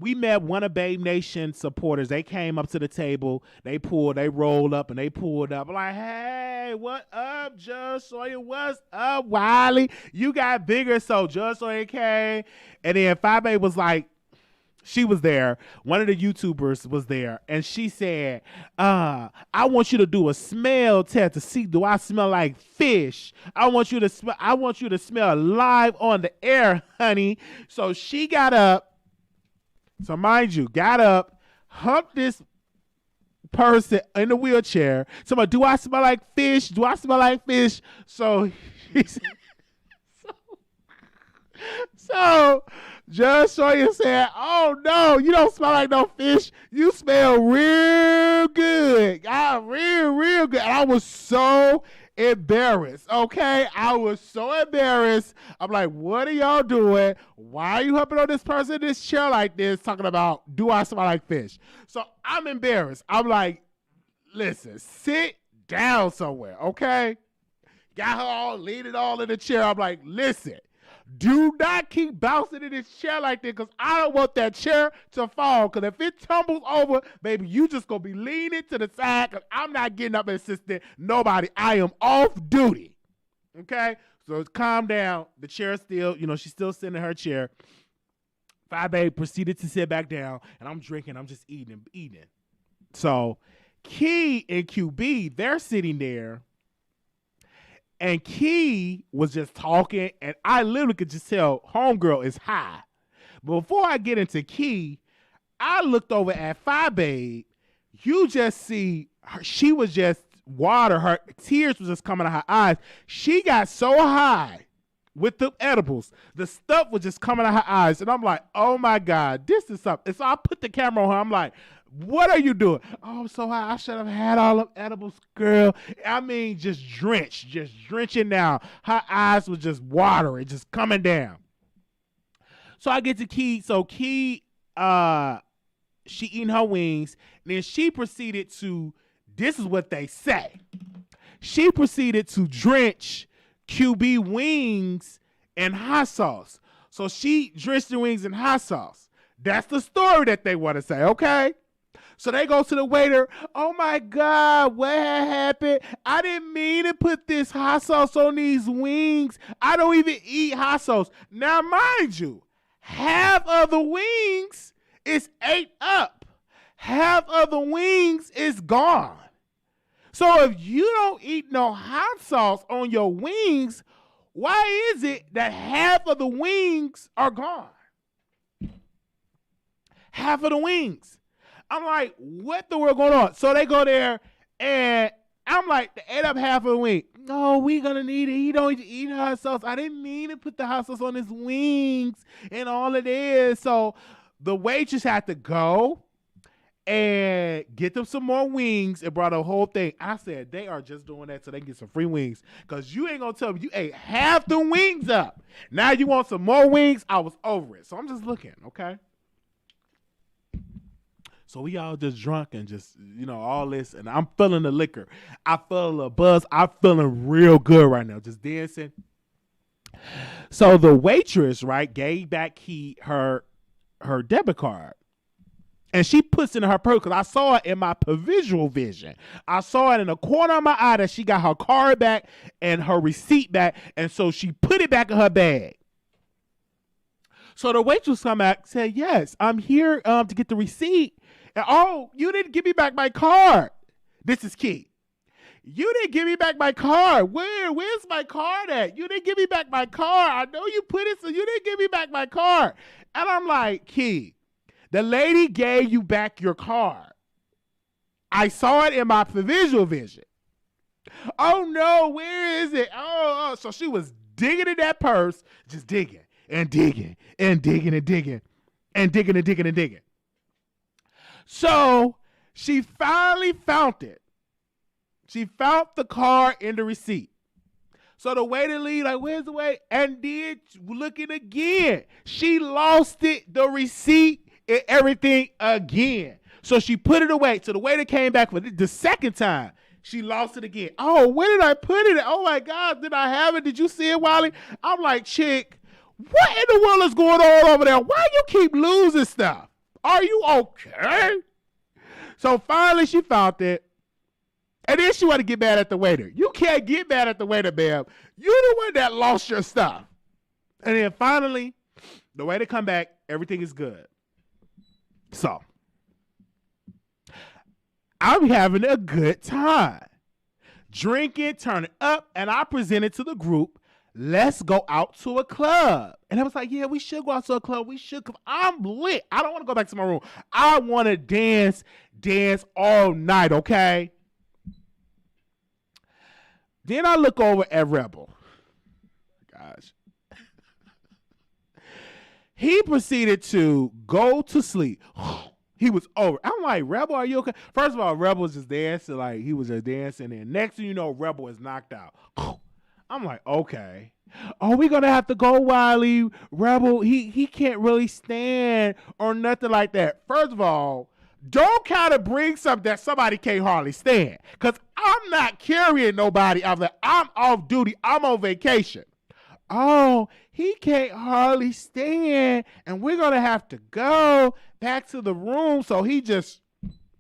A: we met one of Babe Nation supporters. They came up to the table. They rolled up, and they pulled up. I'm like, hey, what up, Judge Sawyer? What's up, Wiley? You got bigger, so Judge Sawyer came. And then Fabe was like, she was there. One of the YouTubers was there, and she said, I want you to do a smell test to see, do I smell like fish? I want you to smell live on the air, honey. So she got up. So mind you, got up, humped this person in the wheelchair. Somebody, do I smell like fish? Do I smell like fish? So he said, so Judge Sawyer said, oh no, you don't smell like no fish. You smell real good. Real good. And I was so embarrassed, okay? I was so embarrassed. I'm like, what are y'all doing? Why are you helping on this person in this chair like this, talking about, do I smell like fish? So I'm embarrassed. I'm like, listen, sit down somewhere, okay? Got her all leaning all in the chair. I'm like, listen, do not keep bouncing in this chair like this because I don't want that chair to fall. Because if it tumbles over, baby, you just going to be leaning to the side because I'm not getting up and assisting nobody. I am off duty. Okay? So calm down. The chair still, she's still sitting in her chair. Fabe proceeded to sit back down, and I'm drinking. I'm just eating. So Key and QB, they're sitting there. And Key was just talking, and I literally could just tell homegirl is high. But before I get into Key, I looked over at Fabe. You just see her, she was just water. Her tears was just coming out her eyes. She got so high with the edibles. The stuff was just coming out her eyes. And I'm like, oh, my God, this is something. And so I put the camera on her. I'm like, what are you doing? Oh, I'm so high. I should have had all of edibles, girl. I mean, just drenching down. Her eyes was just watering, just coming down. So I get to Key. So Key, she eating her wings. And then she proceeded to, this is what they say. She proceeded to drench QB wings and hot sauce. So she drenched the wings in hot sauce. That's the story that they want to say, okay? So they go to the waiter. Oh, my God, what happened? I didn't mean to put this hot sauce on these wings. I don't even eat hot sauce. Now, mind you, half of the wings is ate up. Half of the wings is gone. So if you don't eat no hot sauce on your wings, why is it that half of the wings are gone? Half of the wings. I'm like, what the world going on? So they go there, and I'm like, they ate up half of the wing. No, we gonna need it. He don't eat hot sauce. I didn't mean to put the hot sauce on his wings and all it is. So the waitress had to go and get them some more wings and brought a whole thing. I said, they are just doing that so they can get some free wings. Because you ain't going to tell me you ate half the wings up. Now you want some more wings? I was over it. So I'm just looking, okay? So we all just drunk and just, all this. And I'm feeling the liquor. I feel a buzz. I'm feeling real good right now, just dancing. So the waitress, right, gave back her debit card. And she puts it in her purse because I saw it in my visual vision. I saw it in the corner of my eye that she got her card back and her receipt back. And so she put it back in her bag. So the waitress come out and said, yes, I'm here to get the receipt. And, oh, you didn't give me back my card. This is key. You didn't give me back my card. Where's my card at? You didn't give me back my card. I know you put it, so you didn't give me back my card. And I'm like, Key, the lady gave you back your card. I saw it in my visual vision. Oh, no, where is it? Oh, so she was digging in that purse, just digging and digging and digging and digging and digging and digging and digging. So she finally found it. She found the card in the receipt. So the waiter leave, like, where's the way? And then looking again. She lost it, the receipt, and everything again. So she put it away. So the waiter came back for the second time. She lost it again. Oh, where did I put it? Oh, my God, did I have it? Did you see it, Wiley? I'm like, chick, what in the world is going on over there? Why you keep losing stuff? Are you okay? So finally she found it. And then she want to get mad at the waiter. You can't get mad at the waiter, ma'am. You're the one that lost your stuff. And then finally, the waiter come back. Everything is good. So I'm having a good time. Drinking, turning up, and I presented to the group, let's go out to a club. And I was like, yeah, we should go out to a club. We should. I'm lit. I don't want to go back to my room. I want to dance all night, okay? Then I look over at Rebel. Gosh. He proceeded to go to sleep. He was over. I'm like, Rebel, are you okay? First of all, Rebel was just dancing. Like, he was just dancing. And next thing you know, Rebel is knocked out. I'm like, okay. Oh, we going to have to go, Wiley. Rebel, he can't really stand or nothing like that. First of all, don't kind of bring something that somebody can't hardly stand. Because I'm not carrying nobody. I'm off duty. I'm on vacation. Oh, he can't hardly stand. And we're going to have to go back to the room. So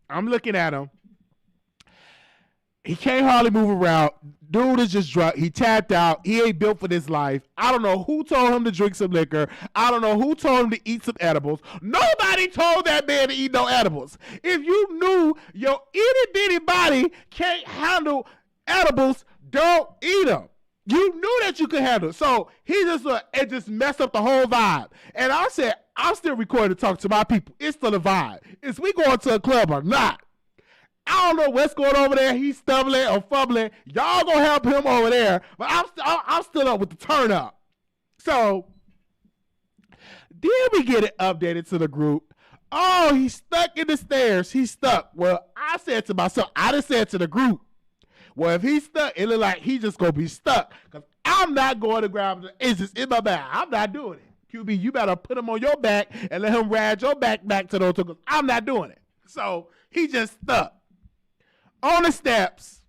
A: I'm looking at him. He can't hardly move around. Dude is just drunk. He tapped out. He ain't built for this life. I don't know who told him to drink some liquor. I don't know who told him to eat some edibles. Nobody told that man to eat no edibles. If you knew your itty bitty body can't handle edibles, don't eat them. You knew that you could handle it. So he it just messed up the whole vibe. And I said, I'm still recording to talk to my people. It's still a vibe. Is we going to a club or not? I don't know what's going on over there. He's stumbling or fumbling. Y'all gonna help him over there. But I'm still up with the turn up. So then we get it updated to the group. Oh, he's stuck in the stairs. He's stuck. Well, I said to myself, I just said to the group, well, if he's stuck, it look like he's just gonna be stuck. Because I'm not going to grab him. It's just in my bag. I'm not doing it. QB, you better put him on your back and let him ride your back to those two. I'm not doing it. So he just stuck on the steps.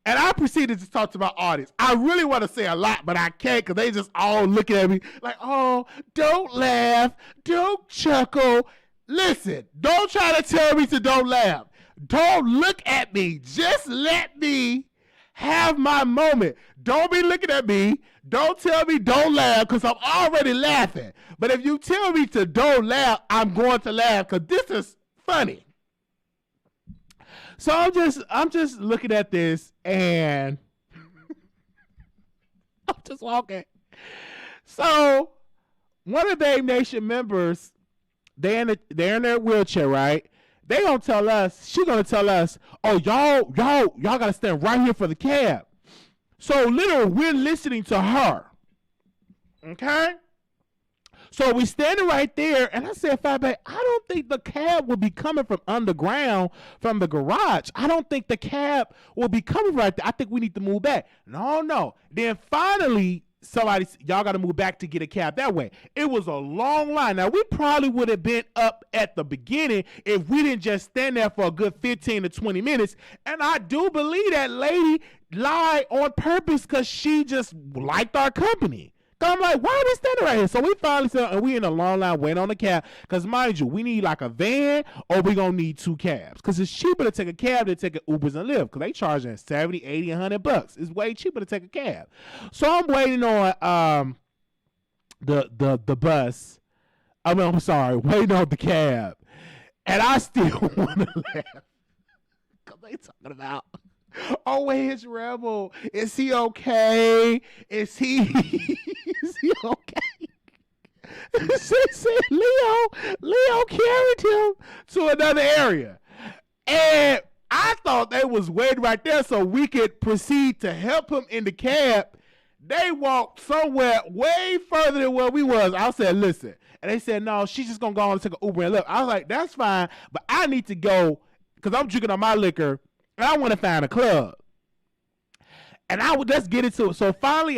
A: And I proceeded to talk to my audience. I really want to say a lot, but I can't because they just all looking at me like, oh, don't laugh. Don't chuckle. Listen, don't try to tell me to don't laugh. Don't look at me. Just let me have my moment. Don't be looking at me. Don't tell me don't laugh because I'm already laughing. But if you tell me to don't laugh, I'm going to laugh because this is funny. So I'm just looking at this and I'm just walking. So one of the Dame Nation members, they're in their wheelchair, right? They gonna tell us, she gonna tell us, oh y'all gotta stand right here for the cab. So literally we're listening to her. Okay? So we standing right there, and I said, Fatback, I don't think the cab will be coming from underground from the garage. I don't think the cab will be coming right there. I think we need to move back. No. Then finally, y'all got to move back to get a cab that way. It was a long line. Now, we probably would have been up at the beginning if we didn't just stand there for a good 15 to 20 minutes. And I do believe that lady lied on purpose because she just liked our company. So I'm like, why are we standing right here? So we finally said, and we in a long line waiting on the cab. Because mind you, we need like a van or we going to need 2 cabs. Because it's cheaper to take a cab than take an Ubers and Lyft. Because they charging 70, 80, $100. It's way cheaper to take a cab. So I'm waiting on the bus. I'm sorry, waiting on the cab. And I still want to laugh. Because they talking about, oh, where's Rebel? Is he okay? Is he okay? She said Leo carried him to another area. And I thought they was waiting right there so we could proceed to help him in the cab. They walked somewhere way further than where we was. I said, listen. And they said, no, she's just going to go on and take an Uber and Lyft. I was like, that's fine, but I need to go because I'm drinking on my liquor. And I want to find a club. And I would just get into it. So finally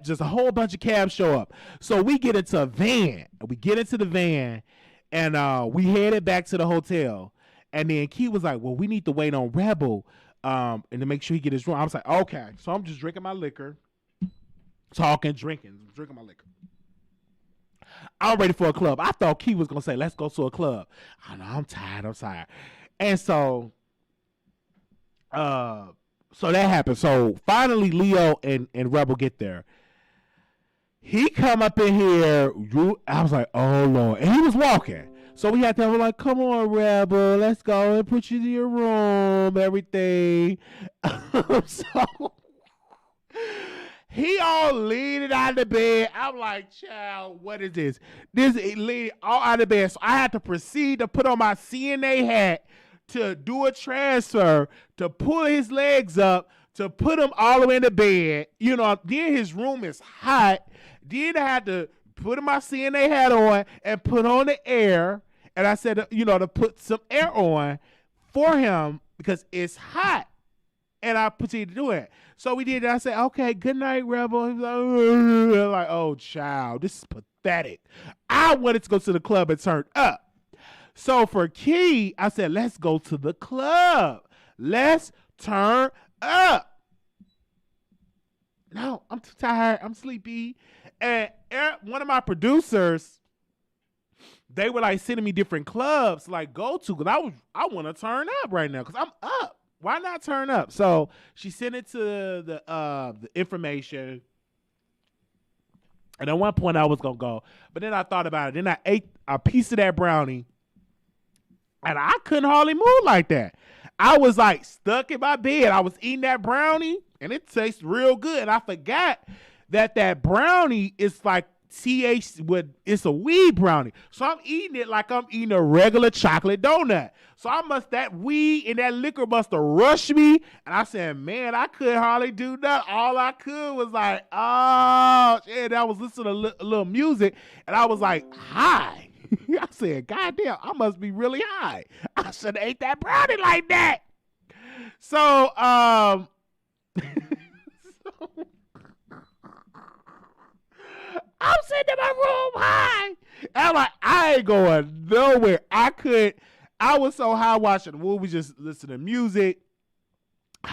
A: just a whole bunch of cabs show up. So we get into a van. We get into the van and we headed back to the hotel. And then Key was like, well, we need to wait on Rebel and to make sure he get his room. I was like, okay. So I'm just drinking my liquor, drinking my liquor. I'm ready for a club. I thought Key was going to say, let's go to a club. I know, I'm tired. And so that happened. So finally Leo and Rebel get there. He come up in here. I was like, oh Lord. And he was walking. So we had to have like, come on, Rebel, let's go and put you to your room, everything. So he all leaning out of the bed. I'm like, child, what is this? This is leaning all out of the bed. So I had to proceed to put on my CNA hat to do a transfer, to pull his legs up, to put him all the way in the bed. You know, then his room is hot. Then I had to put my CNA hat on and put on the air. And I said, to put some air on for him because it's hot. And I proceeded to do it. So we did that. I said, okay, good night, Rebel. He was like, oh, child, this is pathetic. I wanted to go to the club and turn up. So for Key, I said, let's go to the club. Let's turn up. No, I'm too tired. I'm sleepy. And one of my producers, they were like sending me different clubs to like go to because I want to turn up right now because I'm up. Why not turn up? So she sent it to the information. And at one point I was going to go. But then I thought about it. Then I ate a piece of that brownie. And I couldn't hardly move like that. I was like stuck in my bed. I was eating that brownie and it tastes real good. And I forgot that brownie is like it's a weed brownie. So I'm eating it like I'm eating a regular chocolate donut. So that weed and that liquor must have rushed me. And I said, man, I couldn't hardly do that. All I could was like, oh, and I was listening to a little music and I was like, high. I said, God damn, I must be really high. I should have ate that brownie like that. So, I'm sitting in my room high. And I'm like, I ain't going nowhere. I was so high watching the movie, just listening to music.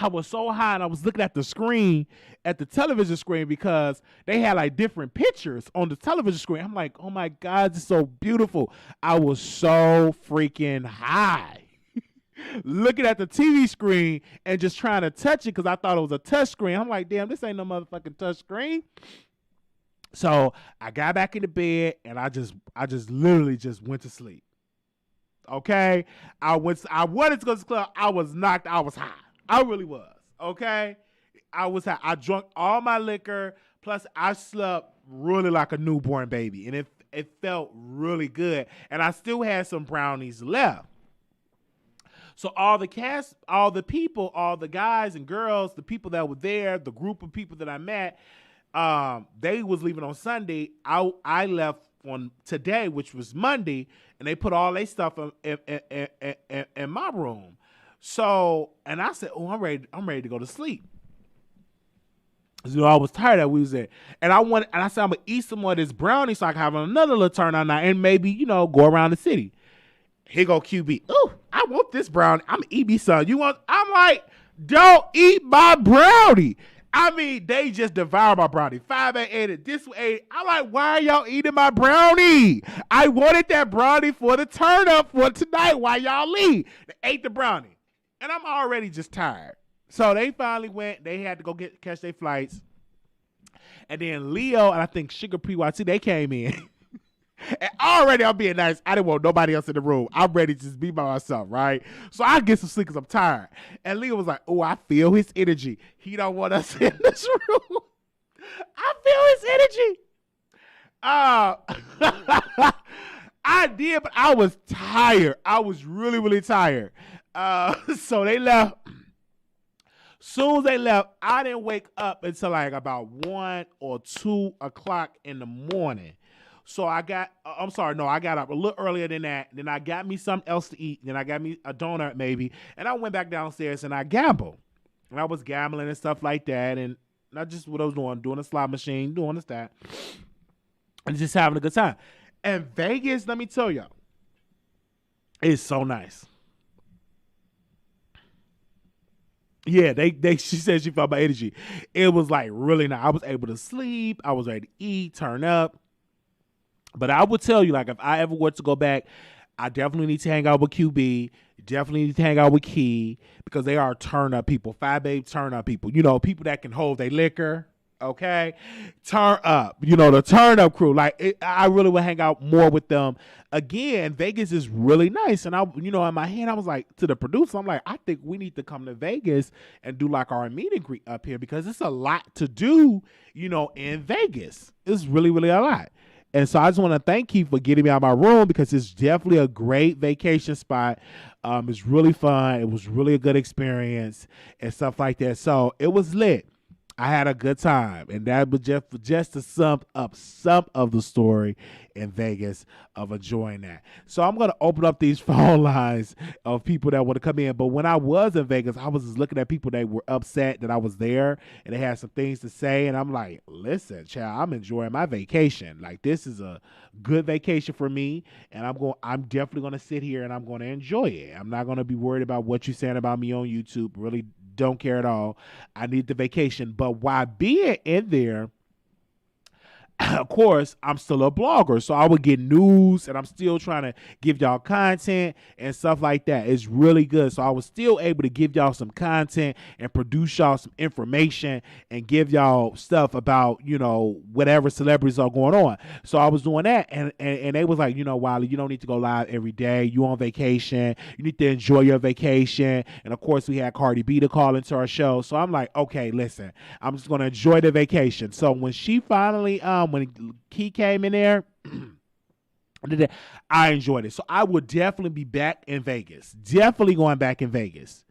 A: I was so high and I was looking at the screen, at the television screen, because they had like different pictures on the television screen. I'm like, oh my God, this is so beautiful. I was so freaking high looking at the TV screen and just trying to touch it because I thought it was a touch screen. I'm like, damn, this ain't no motherfucking touch screen. So I got back in the bed and I just literally just went to sleep. Okay, I wanted to go to the club. I was knocked. I was high. I really was. Okay, I was high. I drank all my liquor. Plus, I slept really like a newborn baby, and it felt really good. And I still had some brownies left. So all the cast, all the people, all the guys and girls, the people that were there, the group of people that I met, they was leaving on Sunday. I left on today, which was Monday, and they put all their stuff in my room. So, and I said, "Oh, I'm ready to go to sleep." I was tired that we was there, and I said, "I'm gonna eat some more of this brownie so I can have another little turn on night, and maybe go around the city." Here go QB. Ooh, I want this brownie. I'm gonna eat me some. You want? I'm like, don't eat my brownie. I mean, they just devoured my brownie. 5 ate it. This ate. I'm like, why are y'all eating my brownie? I wanted that brownie for the turn up for tonight. Why y'all leave? They ate the brownie, and I'm already just tired. So they finally went. They had to go catch their flights, and then Leo and I think Sugar PYT, they came in. And already I'm being nice. I didn't want nobody else in the room. I'm ready to just be by myself, right? So I get some sleep because I'm tired. And Leo was like, oh, I feel his energy. He don't want us in this room. I feel his energy. I did, but I was tired. I was really, really tired. So they left. Soon as they left, I didn't wake up until like about 1 or 2 o'clock in the morning. So I got up a little earlier than that. Then I got me something else to eat. Then I got me a donut maybe. And I went back downstairs and I gambled. And I was gambling and stuff like that. And not just what I was doing a slot machine, doing this, that. And just having a good time. And Vegas, let me tell y'all, is so nice. Yeah, she said she felt my energy. It was like really nice. I was able to sleep. I was ready to eat, turn up. But I would tell you, like, if I ever were to go back, I definitely need to hang out with QB. Definitely need to hang out with Key because they are turn-up people. 5 turn-up people. People that can hold their liquor, okay? Turn up. The turn-up crew. Like, I really would hang out more with them. Again, Vegas is really nice. And, in my head, I was like, to the producer, I'm like, I think we need to come to Vegas and do, like, our meet and greet up here because it's a lot to do, in Vegas. It's really, really a lot. And so I just want to thank Keith for getting me out of my room because it's definitely a great vacation spot. It's really fun. It was really a good experience and stuff like that. So it was lit. I had a good time. And that was just to sum up some of the story in Vegas of enjoying that. So I'm going to open up these phone lines of people that want to come in. But when I was in Vegas, I was just looking at people that were upset that I was there and they had some things to say. And I'm like, listen, child, I'm enjoying my vacation. Like, this is a good vacation for me. And I'm definitely going to sit here and I'm going to enjoy it. I'm not going to be worried about what you're saying about me on YouTube. Really don't care at all. I need the vacation. But while being in there, of course, I'm still a blogger, so I would get news, and I'm still trying to give y'all content and stuff like that. It's really good. So I was still able to give y'all some content and produce y'all some information and give y'all stuff about, whatever celebrities are going on. So I was doing that, and they was like, Wiley, you don't need to go live every day. You on vacation. You need to enjoy your vacation. And, of course, we had Cardi B to call into our show. So I'm like, okay, listen, I'm just going to enjoy the vacation. So when she finally, when Key came in there, I enjoyed it. So I would definitely be back in Vegas. Definitely going back in Vegas.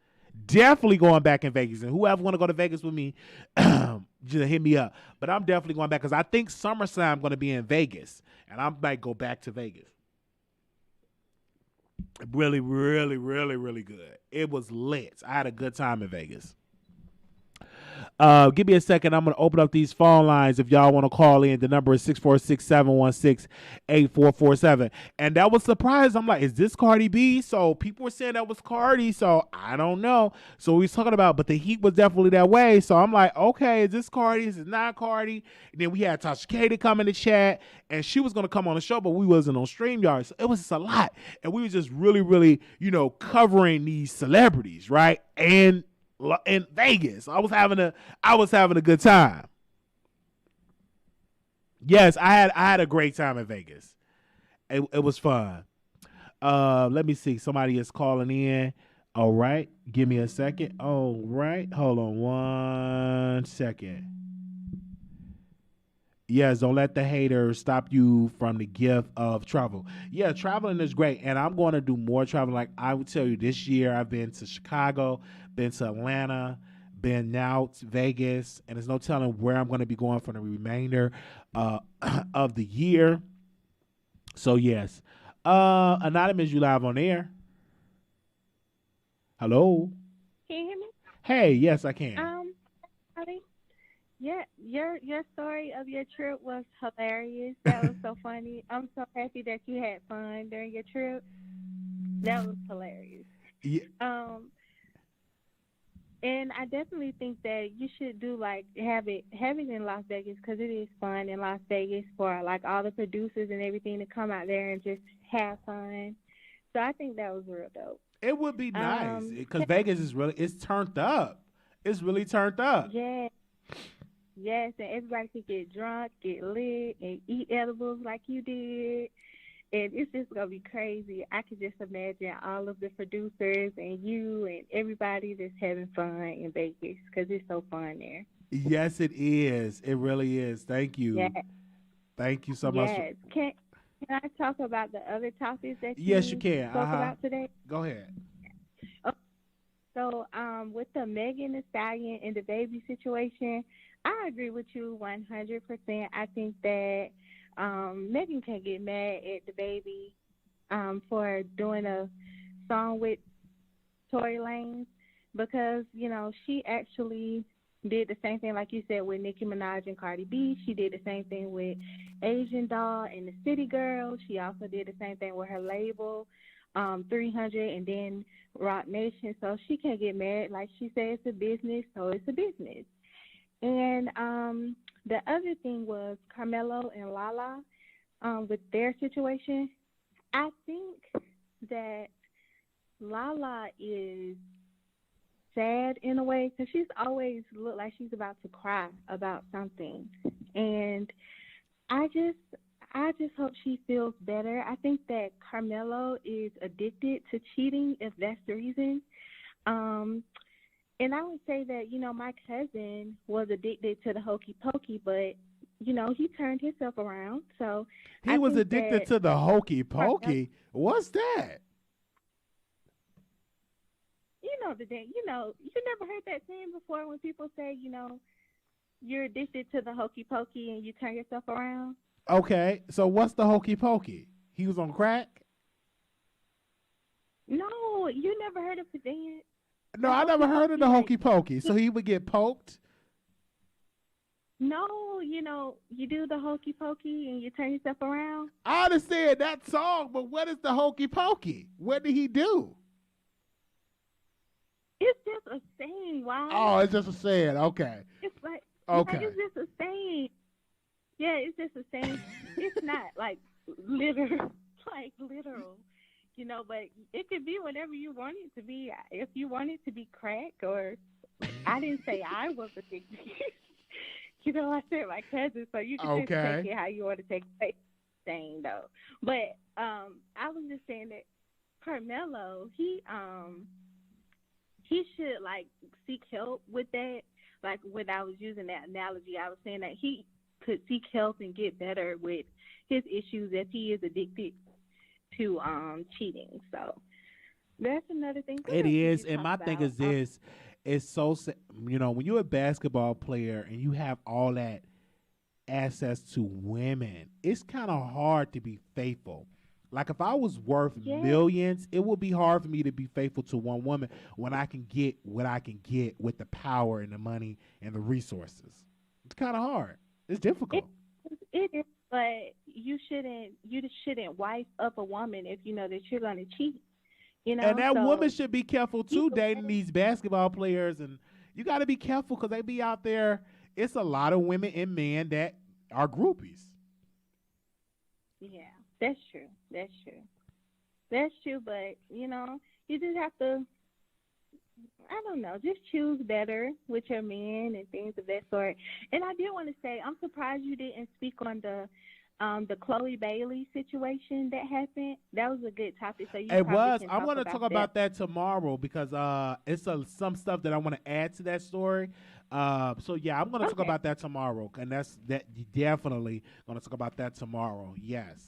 A: And whoever want to go to Vegas with me, just hit me up. But I'm definitely going back because I think SummerSlam I'm going to be in Vegas. And I might go back to Vegas. Really, really, really, really good. It was lit. I had a good time in Vegas. Give me a second. I'm going to open up these phone lines if y'all want to call in. The number is 646-716-8447. And that was surprised. I'm like, is this Cardi B? So people were saying that was Cardi. So I don't know. So we was talking about, but the heat was definitely that way. So I'm like, okay, is this Cardi? Is it not Cardi? And then we had Tasha K to come in the chat, and she was going to come on the show, but we wasn't on StreamYard. So it was just a lot. And we were just really, really, covering these celebrities, right? And in Vegas, I was having a good time. Yes, I had a great time in Vegas. It was fun. Let me see. Somebody is calling in. All right, give me a second. All right, hold on 1 second. Yes, don't let the haters stop you from the gift of travel. Yeah, traveling is great, and I'm going to do more traveling. Like I would tell you, this year I've been to Chicago, been to Atlanta, been now to Vegas, and there's no telling where I'm going to be going for the remainder of the year. So yes, Anonymous, you live on air. Hello.
F: Can you hear me?
A: Hey, yes, I can.
F: Howdy. Yeah, your story of your trip was hilarious. That was so funny. I'm so happy that you had fun during your trip. That was hilarious.
A: Yeah.
F: And I definitely think that you should do have it in Las Vegas because it is fun in Las Vegas for like all the producers and everything to come out there and just have fun. So I think that was real dope.
A: It would be nice because Vegas it's turned up. It's really turned up.
F: Yeah. Yes, and everybody could get drunk, get lit, and eat edibles like you did. And it's just going to be crazy. I could just imagine all of the producers and you and everybody just having fun in Vegas because it's so fun there.
A: Yes, it is. It really is. Thank you.
F: Yes.
A: Thank you so much.
F: Yes. Can I talk about the other topics that
A: you can.
F: spoke about today?
A: Go ahead.
F: Okay. So with the Meghan, the Stallion, and DaBaby situation, I agree with you 100%. I think that Meghan can't get mad at DaBaby for doing a song with Tory Lanez because, she actually did the same thing, like you said, with Nicki Minaj and Cardi B. She did the same thing with Asian Doll and the City Girl. She also did the same thing with her label, 300, and then Rock Nation. So she can't get mad. Like she said, it's a business, so it's a business. And the other thing was Carmelo and Lala with their situation. I think that Lala is sad in a way because she's always looked like she's about to cry about something. And I just hope she feels better. I think that Carmelo is addicted to cheating, if that's the reason. And I would say that, my cousin was addicted to the hokey pokey, but, he turned himself around. So
A: he was addicted to the hokey pokey. What's that?
F: You never heard that saying before when people say, you're addicted to the hokey pokey and you turn yourself around?
A: Okay, so what's the hokey pokey? He was on crack?
F: No, you never heard of it then?
A: No, I never heard of the hokey pokey. So he would get poked?
F: No, you do the hokey pokey and you turn yourself around.
A: I understand that song, but what is the hokey pokey? What did he do?
F: It's just a saying. Why?
A: Oh, it's just a saying. Okay.
F: It's like,
A: okay.
F: It's just a saying. Yeah, it's just a saying. It's not like literal, but it could be whatever you want it to be. If you want it to be crack, or I didn't say I was addicted. I said my cousin, so you can just take it how you want to take it. Saying though, but I was just saying that Carmelo, he should seek help with that. Like when I was using that analogy, I was saying that he could seek help and get better with his issues if he is addicted to cheating. So that's another thing.
A: It is, and my thing is this: it's so when you're a basketball player and you have all that access to women, it's kind of hard to be faithful. Like if I was worth millions, it would be hard for me to be faithful to one woman when I can get what I can get with the power and the money and the resources. It's kind of hard. It's difficult.
F: It is, but you just shouldn't wife up a woman if you know that you're going to cheat. You know,
A: And that
F: so
A: woman should be careful too, dating these basketball players, and you got to be careful because they be out there. It's a lot of women and men that are groupies.
F: Yeah, that's true. That's true, but, you know, you just have to, I don't know, just choose better with your men and things of that sort. And I did want to say, I'm surprised you didn't speak on the Chloe Bailey situation that happened. That was a good topic. So
A: It was. I want to talk about that tomorrow because it's some stuff that I want to add to that story. So yeah, I'm going to talk about that tomorrow, and that you definitely going to talk about that tomorrow. Yes.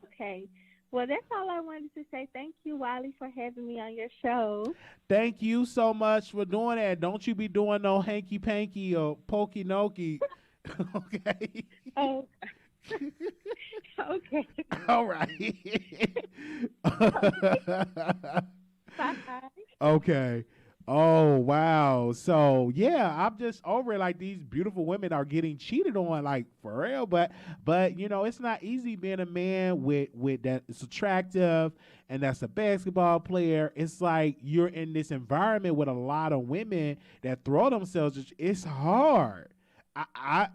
F: Okay. Well, that's all I wanted to say. Thank you, Wiley, for having me on your show.
A: Thank you so much for doing that. Don't you be doing no hanky panky or pokey noky. Okay.
F: Oh. Okay.
A: All right.
F: Bye.
A: Okay. Oh, wow. So, yeah, I'm just over it. Like, these beautiful women are getting cheated on, like, for real. But you know, it's not easy being a man with that is attractive and that's a basketball player. It's like you're in this environment with a lot of women that throw themselves. It's hard.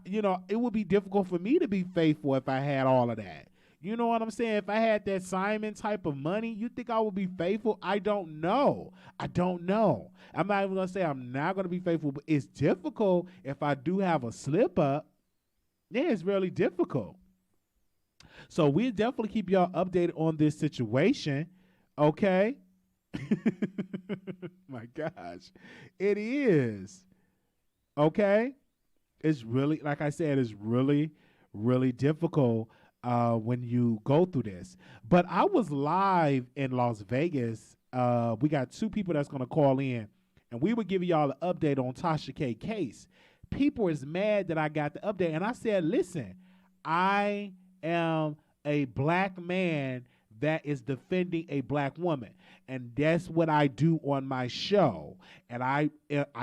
A: You know, it would be difficult for me to be faithful if I had all of that. You know what I'm saying? If I had that Simon type of money, you think I would be faithful? I don't know. I'm not even going to say I'm not going to be faithful, but it's difficult if I do have a slip up. Yeah, it's really difficult. So we'll definitely keep y'all updated on this situation, okay? My gosh. It is. Okay? It's really, like I said, it's really, really difficult when you go through this. But I was live in Las Vegas. We got two people that's going to call in, and we were giving y'all an update on Tasha K case. People is mad that I got the update, and I said, listen, I am a black man that is defending a black woman, and that's what I do on my show, and I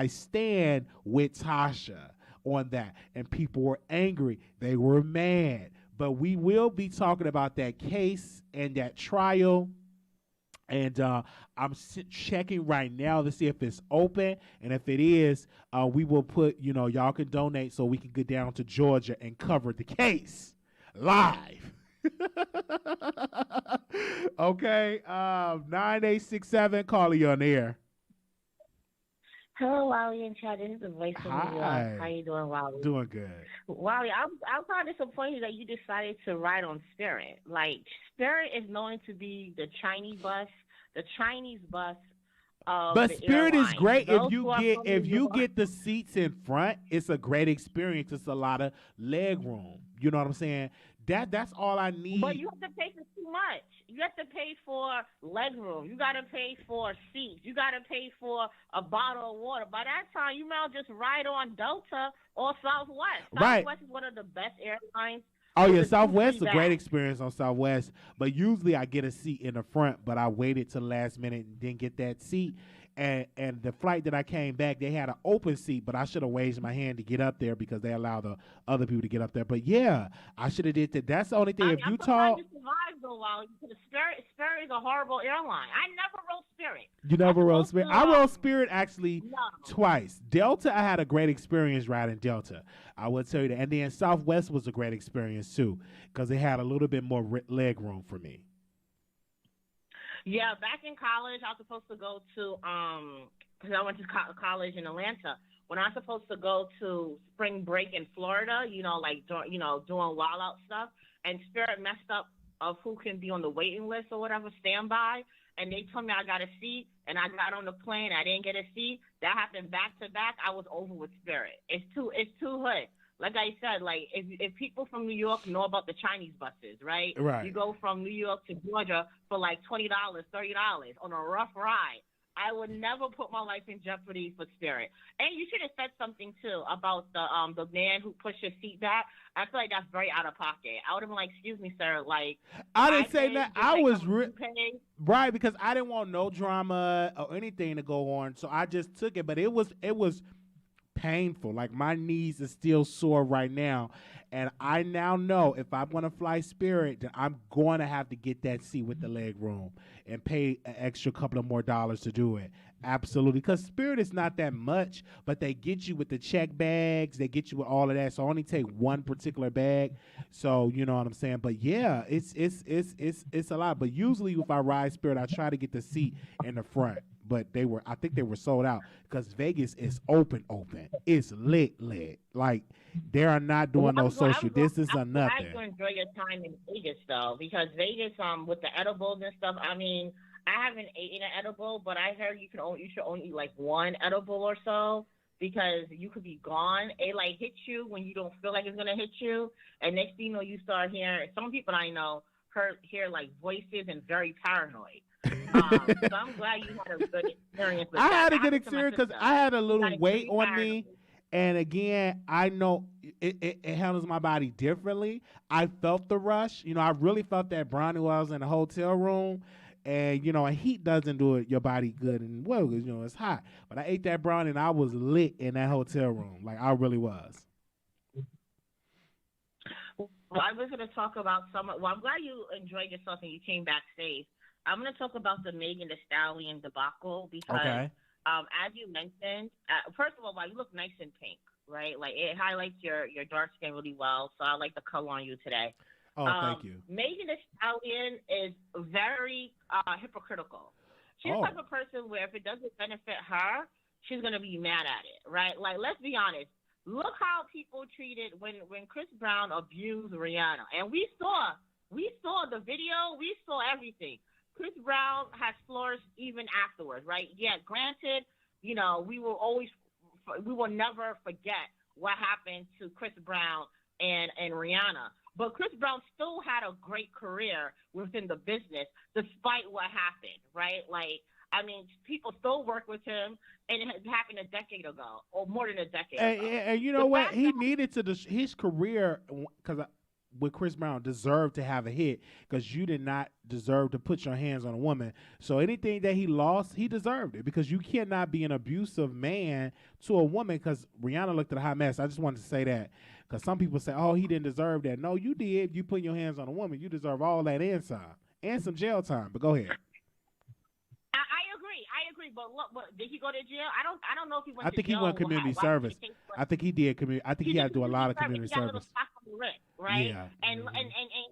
A: stand with Tasha on that. And people were angry. They were mad. But we will be talking about that case and that trial. And I'm checking right now to see if it's open. And if it is, we will put, you know, y'all can donate so we can get down to Georgia and cover the case live. Okay. 9867, call you on air.
G: Hello, Wiley and Chad. This is the voice of New York. How you doing, Wiley?
A: Doing good.
G: Wiley, I'm kind of disappointed that you decided to ride on Spirit. Like, Spirit is known to be the Chinese bus of
A: but
G: the
A: Spirit
G: airline.
A: is great
G: Those
A: if you get the seats in front. It's a great experience. It's a lot of leg room. You know what I'm saying? That's all I need.
G: But you have to pay for too much. You have to pay for leg room. You got to pay for seats. You got to pay for a bottle of water. By that time, you might just ride on Delta or Southwest.
A: Right.
G: Southwest is one of the best airlines.
A: Oh, yeah, Southwest is a great experience on Southwest. But usually I get a seat in the front, but I waited till the last minute and didn't get that seat. And the flight that I came back, they had an open seat, but I should have raised my hand to get up there because they allow the other people to get up there. But yeah, I should have did that. That's the only thing. If you talk,
G: you survived though, Wally. Spirit is a horrible airline. I never rode Spirit.
A: You never rode Spirit? I rode Spirit actually twice. Delta, I had a great experience riding Delta. I will tell you that. And then Southwest was a great experience too because they had a little bit more leg room for me.
G: Yeah, back in college, I was supposed to go to because I went to college in Atlanta. When I was supposed to go to spring break in Florida, like doing wild out stuff, and Spirit messed up of who can be on the waiting list or whatever, standby, and they told me I got a seat, and I got on the plane, I didn't get a seat. That happened back to back. I was over with Spirit. It's too hood. Like I said, like if people from New York know about the Chinese buses, right?
A: Right.
G: You go from New York to Georgia for like $20, $30 on a rough ride. I would never put my life in jeopardy for Spirit. And you should have said something too about the man who pushed his seat back. I feel like that's very out of pocket. I would have been like, "Excuse me, sir." Like,
A: I didn't say that. I was
G: right
A: because I didn't want no drama or anything to go on, so I just took it. But it was painful. Like my knees are still sore right now. And I now know if I'm going to fly Spirit, then I'm going to have to get that seat with the leg room and pay an extra couple of more dollars to do it. Absolutely. Because Spirit is not that much, but they get you with the check bags. They get you with all of that. So I only take one particular bag. So you know what I'm saying? But yeah, it's a lot. But usually if I ride Spirit, I try to get the seat in the front. But I think they were sold out because Vegas is open. It's lit. Like they are not doing no social distance or nothing.
G: I'm going to enjoy your time in Vegas though, because Vegas, with the edibles and stuff. I mean, I haven't eaten an edible, but I heard you should only eat like one edible or so because you could be gone. It like hits you when you don't feel like it's gonna hit you, and next thing you know, you start hearing. Some people I know hear like voices and very paranoid. So I'm glad you had a good experience with
A: I
G: that.
A: had a good experience because I had a little weight on me. And again, I know it handles my body differently. I felt the rush. You know, I really felt that brownie while I was in the hotel room. And, you know, heat doesn't do it your body good. And, well, you know, it's hot. But I ate that brownie and I was lit in that hotel room. Like, I really was.
G: Well, I was going to talk about I'm glad you enjoyed yourself and you came back safe. I'm going to talk about the Meghan Thee Stallion debacle because, as you mentioned, first of all, you look nice in pink, right? Like it highlights your dark skin really well. So I like the color on you today.
A: Oh, thank you.
G: Meghan Thee Stallion is very hypocritical. She's the type of person where if it doesn't benefit her, she's going to be mad at it, right? Like, let's be honest. Look how people treated when Chris Brown abused Rihanna. And we saw the video. We saw everything. Chris Brown has flourished even afterwards, right? Yeah, granted, you know, we will never forget what happened to Chris Brown and Rihanna. But Chris Brown still had a great career within the business despite what happened, right? Like, I mean, people still work with him, and it happened a decade ago, or more than a decade ago.
A: And you know what? He needed to his career, because with Chris Brown, deserved to have a hit, because you did not deserve to put your hands on a woman. So anything that he lost, he deserved it, because you cannot be an abusive man to a woman, because Rihanna looked at a hot mess. I just wanted to say that, because some people say, oh, he didn't deserve that. No, you did. You put your hands on a woman. You deserve all that and some jail time. But go ahead.
G: I agree, but look, did he go to jail? I don't know if he went to jail.
A: I think he went community service. I think he did I think he had to do a lot of community service.
G: Right?
A: Yeah.
G: And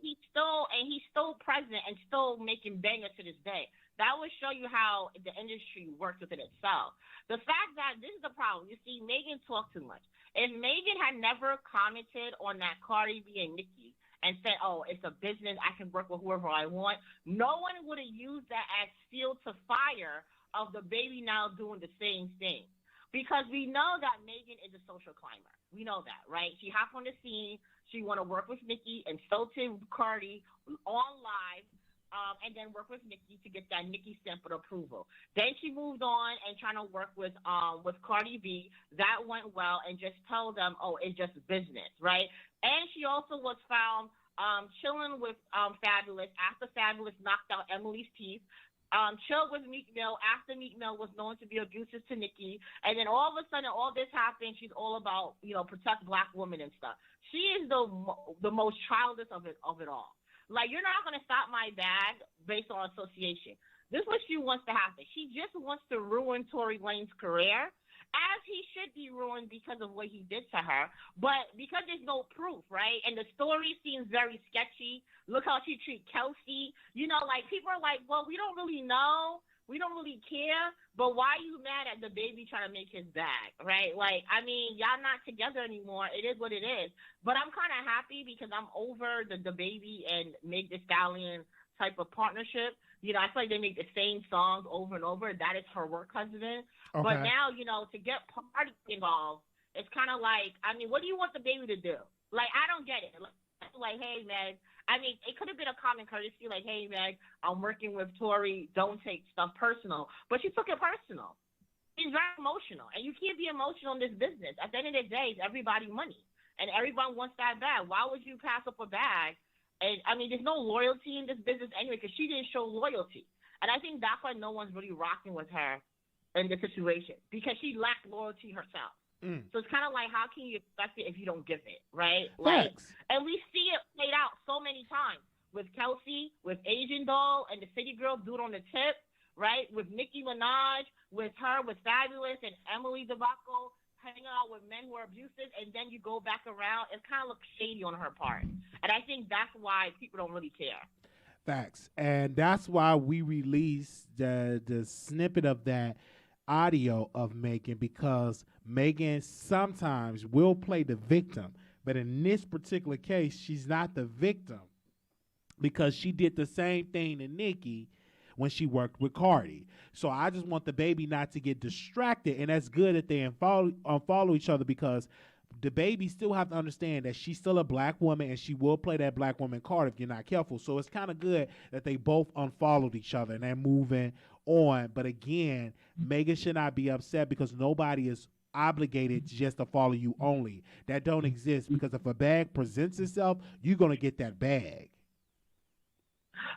G: he's still present and still making bangers to this day. That would show you how the industry works within itself. The fact that this is the problem. You see, Meghan talked too much. If Meghan had never commented on that Cardi B and Nicki and said, oh, it's a business, I can work with whoever I want, no one would have used that as fuel to fire of DaBaby now doing the same thing. Because we know that Meghan is a social climber. We know that, right? She hopped on the scene. She want to work with Nicki and so did Cardi on live, and then work with Nicki to get that Nicki stamp of approval. Then she moved on and trying to work with Cardi B. That went well, and just tell them, oh, it's just business, right? And she also was found chilling with Fabulous after Fabulous knocked out Emily's teeth. Chilled with Meek Mill after Meek Mill was known to be abusive to Nicki, and then all of a sudden all this happened. She's all about, you know, protect black women and stuff. She is the most childish of it all. Like, you're not gonna stop my bag based on association. This is what she wants to happen. She just wants to ruin Tory Lane's career, as he should be ruined because of what he did to her. But because there's no proof, right? And the story seems very sketchy. Look how she treats Kelsey. You know, like, people are like, well, we don't really know. We don't really care. But why are you mad at DaBaby trying to make his bag, right? Like, I mean, y'all not together anymore. It is what it is. But I'm kind of happy because I'm over the DaBaby and Meg Thee Stallion type of partnership. You know, I feel like they make the same songs over and over. That is her work husband. Okay. But now, you know, to get Party involved, it's kind of like, I mean, what do you want DaBaby to do? Like, I don't get it. Like, hey, man, I mean, it could have been a common courtesy, like, hey, Meg, I'm working with Tori. Don't take stuff personal. But she took it personal. She's very emotional. And you can't be emotional in this business. At the end of the day, it's everybody money. And everyone wants that bag. Why would you pass up a bag? And, I mean, there's no loyalty in this business anyway because she didn't show loyalty. And I think that's why no one's really rocking with her in this situation because she lacked loyalty herself. So it's kind of like, how can you expect it if you don't give it, right? Like, and we see it played out so many times with Kelsey, with Asian Doll, and the City Girl dude on the tip, right? With Nicki Minaj, with her, with Fabulous, and Emily debacle, hanging out with men who are abusive, and then you go back around. It kind of looks shady on her part. And I think that's why people don't really care.
A: Facts. And that's why we released the snippet of that audio of Meghan, because Meghan sometimes will play the victim. But in this particular case, she's not the victim because she did the same thing to Nicki when she worked with Cardi. So I just want DaBaby not to get distracted, and that's good that they unfollow each other because DaBaby still have to understand that she's still a black woman and she will play that black woman card if you're not careful. So it's kind of good that they both unfollowed each other and they're moving on. But again, Meghan should not be upset because nobody is obligated just to follow you only. That don't exist because if a bag presents itself, you're going to get that bag.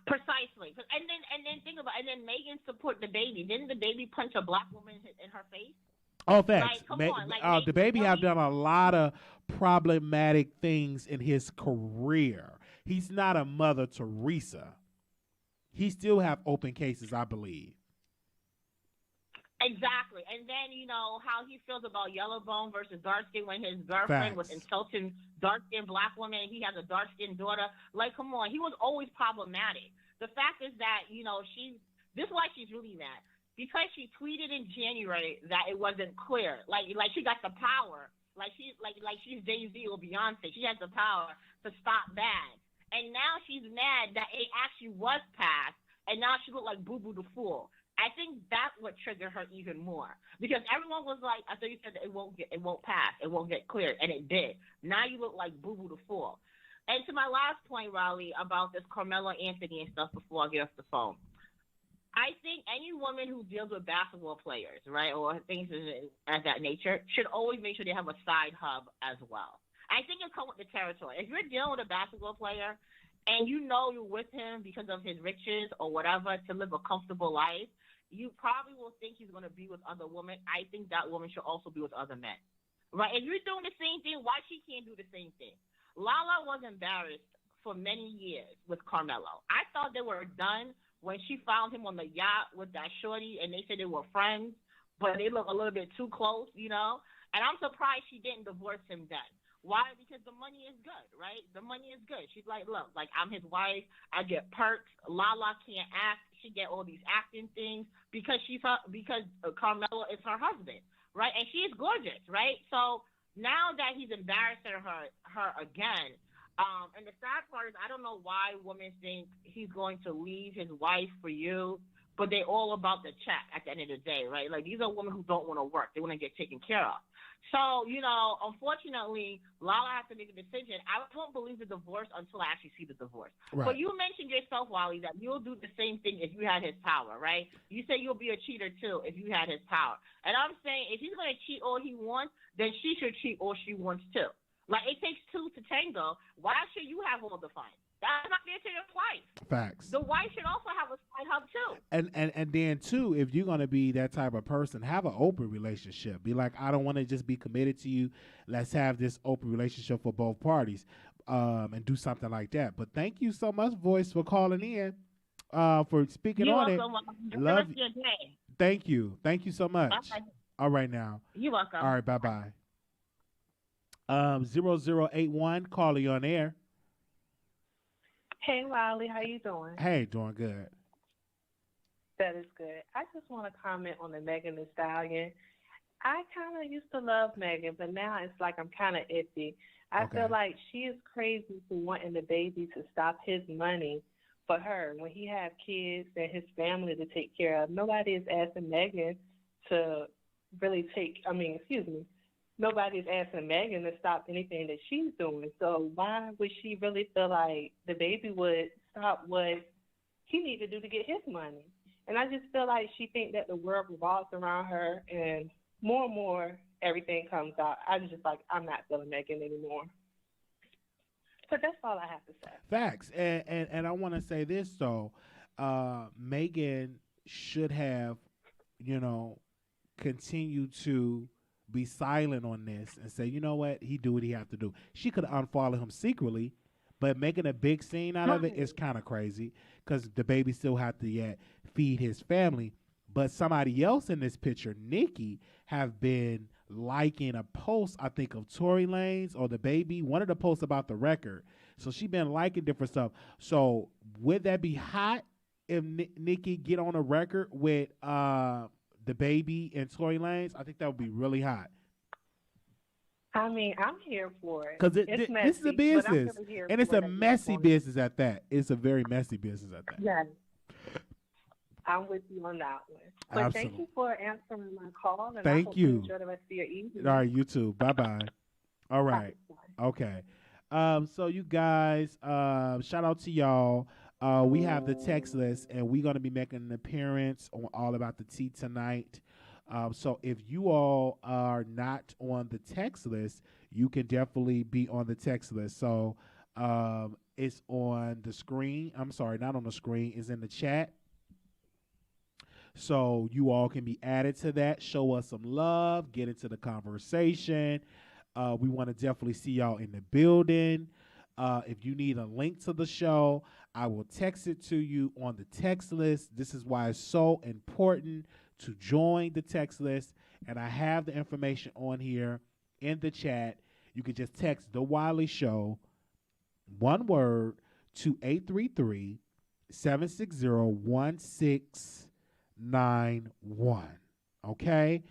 G: Precisely. And then think about it. And then Meghan support DaBaby. Didn't DaBaby punch a black woman in her face?
A: Oh, facts.
G: Like,
A: DaBaby have done a lot of problematic things in his career. He's not a Mother Teresa. He still have open cases, I believe.
G: Exactly. And then, you know, how he feels about yellow bone versus dark skin when his girlfriend was insulting dark-skinned black women and he has a dark-skinned daughter. Like, come on. He was always problematic. The fact is that, you know, this is why she's really mad. Because she tweeted in January that it wasn't clear. Like she got the power. Like she's Jay-Z or Beyonce. She has the power to stop bags. And now she's mad that it actually was passed, and now she looked like Boo Boo the Fool. I think that's what triggered her even more because everyone was like, I thought you said that it won't pass, it won't get cleared, and it did. Now you look like Boo Boo the Fool. And to my last point, Riley, about this Carmelo Anthony and stuff before I get off the phone, I think any woman who deals with basketball players, right, or things of that nature, should always make sure they have a side hub as well. I think it comes with the territory. If you're dealing with a basketball player and you know you're with him because of his riches or whatever to live a comfortable life, you probably will think he's going to be with other women. I think that woman should also be with other men. Right? If you're doing the same thing, why she can't do the same thing? Lala was embarrassed for many years with Carmelo. I thought they were done when she found him on the yacht with that shorty and they said they were friends, but they look a little bit too close, you know? And I'm surprised she didn't divorce him then. Why? Because the money is good, right? The money is good. She's like, look, like I'm his wife. I get perks. Lala can't act. She get all these acting things because Carmelo is her husband, right? And she is gorgeous, right? So now that he's embarrassing her again, and the sad part is I don't know why women think he's going to leave his wife for you, but they're all about the check at the end of the day, right? Like these are women who don't want to work. They want to get taken care of. So, you know, unfortunately, Lala has to make a decision. I won't believe the divorce until I actually see the divorce. Right. But you mentioned yourself, Wally, that you'll do the same thing if you had his power, right? You say you'll be a cheater, too, if you had his power. And I'm saying if he's going to cheat all he wants, then she should cheat all she wants, too. Like, it takes two to tango. Why should you have all the fun? That's not fair to your wife.
A: Facts.
G: The wife should also have a side hub too.
A: And then too, if you're gonna be that type of person, have an open relationship. Be like, I don't want to just be committed to you. Let's have this open relationship for both parties, and do something like that. But thank you so much, Voice, for calling in, for speaking
G: You're
A: on
G: welcome.
A: it. Love you. Thank you. Thank you so much.
G: Okay.
A: All right now.
G: You're welcome.
A: All right. Bye bye. 0081, calling on air.
H: Hey, Wiley, how you doing?
A: Hey, doing good.
H: That is good. I just want to comment on the Meghan Thee Stallion. I kind of used to love Meghan, but now it's like I'm kind of iffy. I feel like she is crazy for wanting DaBaby to stop his money for her when he have kids and his family to take care of. Nobody is asking Meghan to really nobody's asking Meghan to stop anything that she's doing. So why would she really feel like DaBaby would stop what he needs to do to get his money? And I just feel like she thinks that the world revolves around her, and more everything comes out. I'm just like, I'm not feeling Meghan anymore. So that's all I have to say.
A: Facts. And I want to say this, though. Meghan should have, continued to be silent on this and say, you know what, he do what he have to do. She could unfollow him secretly, but making a big scene out of it is kind of crazy because DaBaby still have to yet feed his family. But somebody else in this picture, Nikki, have been liking a post, I think, of Tory Lanez or DaBaby, one of the posts about the record. So she been liking different stuff. So would that be hot if Nikki get on a record with DaBaby and Tory Lanez? I think that would be really hot.
H: I mean, I'm here for it.
A: Because
H: it's messy,
A: this is a business. And it's a messy business at that. It's a very messy business at that.
H: Yes. I'm with you on that one. But
A: Absolutely.
H: Thank you for answering my call. And
A: Thank
H: I hope
A: you.
H: you enjoy the rest of your evening.
A: All right, you too. Bye-bye. All right. Okay. So you guys, shout out to y'all. We have the text list, and we're going to be making an appearance on All About the Tea tonight. So if you all are not on the text list, you can definitely be on the text list. So it's on the screen. I'm sorry, not on the screen. It's in the chat. So you all can be added to that. Show us some love. Get into the conversation. We want to definitely see y'all in the building. If you need a link to the show, I will text it to you on the text list. This is why it's so important to join the text list. And I have the information on here in the chat. You can just text The Wiley Show, one word, to 833-760-1691. Okay?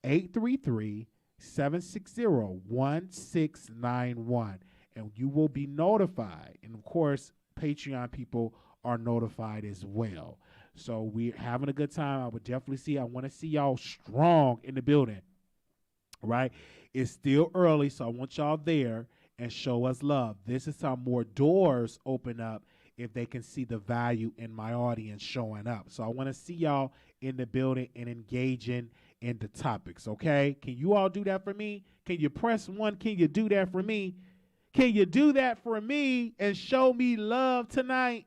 A: 833-760-1691. And you will be notified. And, of course, Patreon people are notified as well. So we're having a good time. I would definitely I want to see y'all strong in the building. Right? It's still early, so I want y'all there and show us love. This is how more doors open up if they can see the value in my audience showing up. So I want to see y'all in the building and engaging in the topics, okay? Can you all do that for me? Can you press one? Can you do that for me? Can you do that for me and show me love tonight?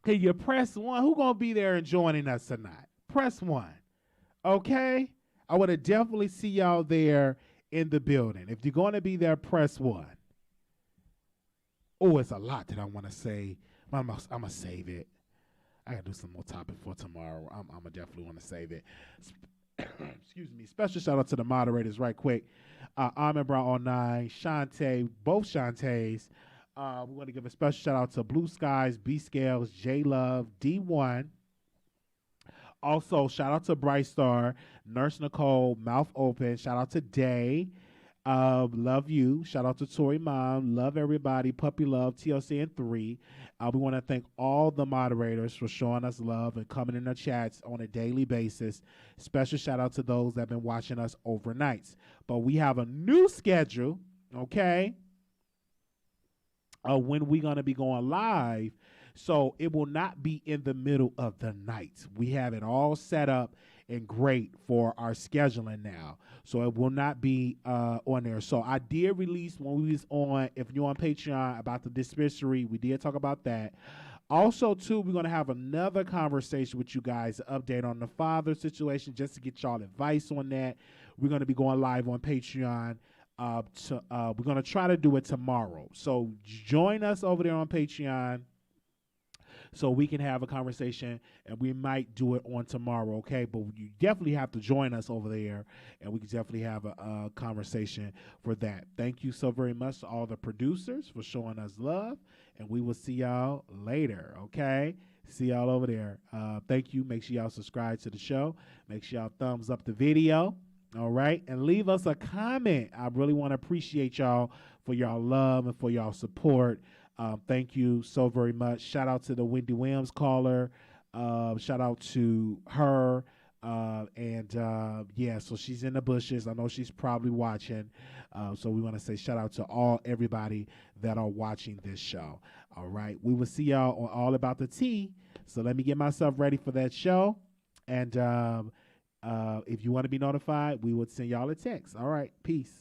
A: Can you press one? Who's going to be there and joining us tonight? Press one, okay? I want to definitely see y'all there in the building. If you're going to be there, press one. Oh, it's a lot that I want to say. I'm going to save it. I got to do some more topics for tomorrow. I'm going to definitely want to save it. Excuse me. Special shout out to the moderators right quick. Armin Brown 09, Shantae, both Shantaes. We want to give a special shout out to Blue Skies, B Scales, J Love, D1. Also, shout out to Bright Star, Nurse Nicole, Mouth Open. Shout out to Day. Love you. Shout out to Tori Mom. Love everybody. Puppy Love, TLC and 3. We want to thank all the moderators for showing us love and coming in the chats on a daily basis. Special shout out to those that have been watching us overnights. But we have a new schedule, okay, when we're going to be going live. So it will not be in the middle of the night. We have it all set up and great for our scheduling now. So it will not be on there. So I did release when we was on, if you're on Patreon, about the dispensary. We did talk about that. Also, too, we're going to have another conversation with you guys, an update on the father situation, just to get y'all advice on that. We're going to be going live on Patreon. We're going to try to do it tomorrow. So join us over there on Patreon, so we can have a conversation, and we might do it on tomorrow, okay? But you definitely have to join us over there, and we can definitely have a conversation for that. Thank you so very much to all the producers for showing us love, and we will see y'all later, okay? See y'all over there. Thank you. Make sure y'all subscribe to the show. Make sure y'all thumbs up the video, all right? And leave us a comment. I really want to appreciate y'all for y'all love and for y'all support. Thank you so very much. Shout out to the Wendy Williams caller. Shout out to her. Yeah, so she's in the bushes. I know she's probably watching. So we want to say shout out to everybody that are watching this show. All right. We will see y'all on All About the Tea. So let me get myself ready for that show. And if you want to be notified, we would send y'all a text. All right. Peace.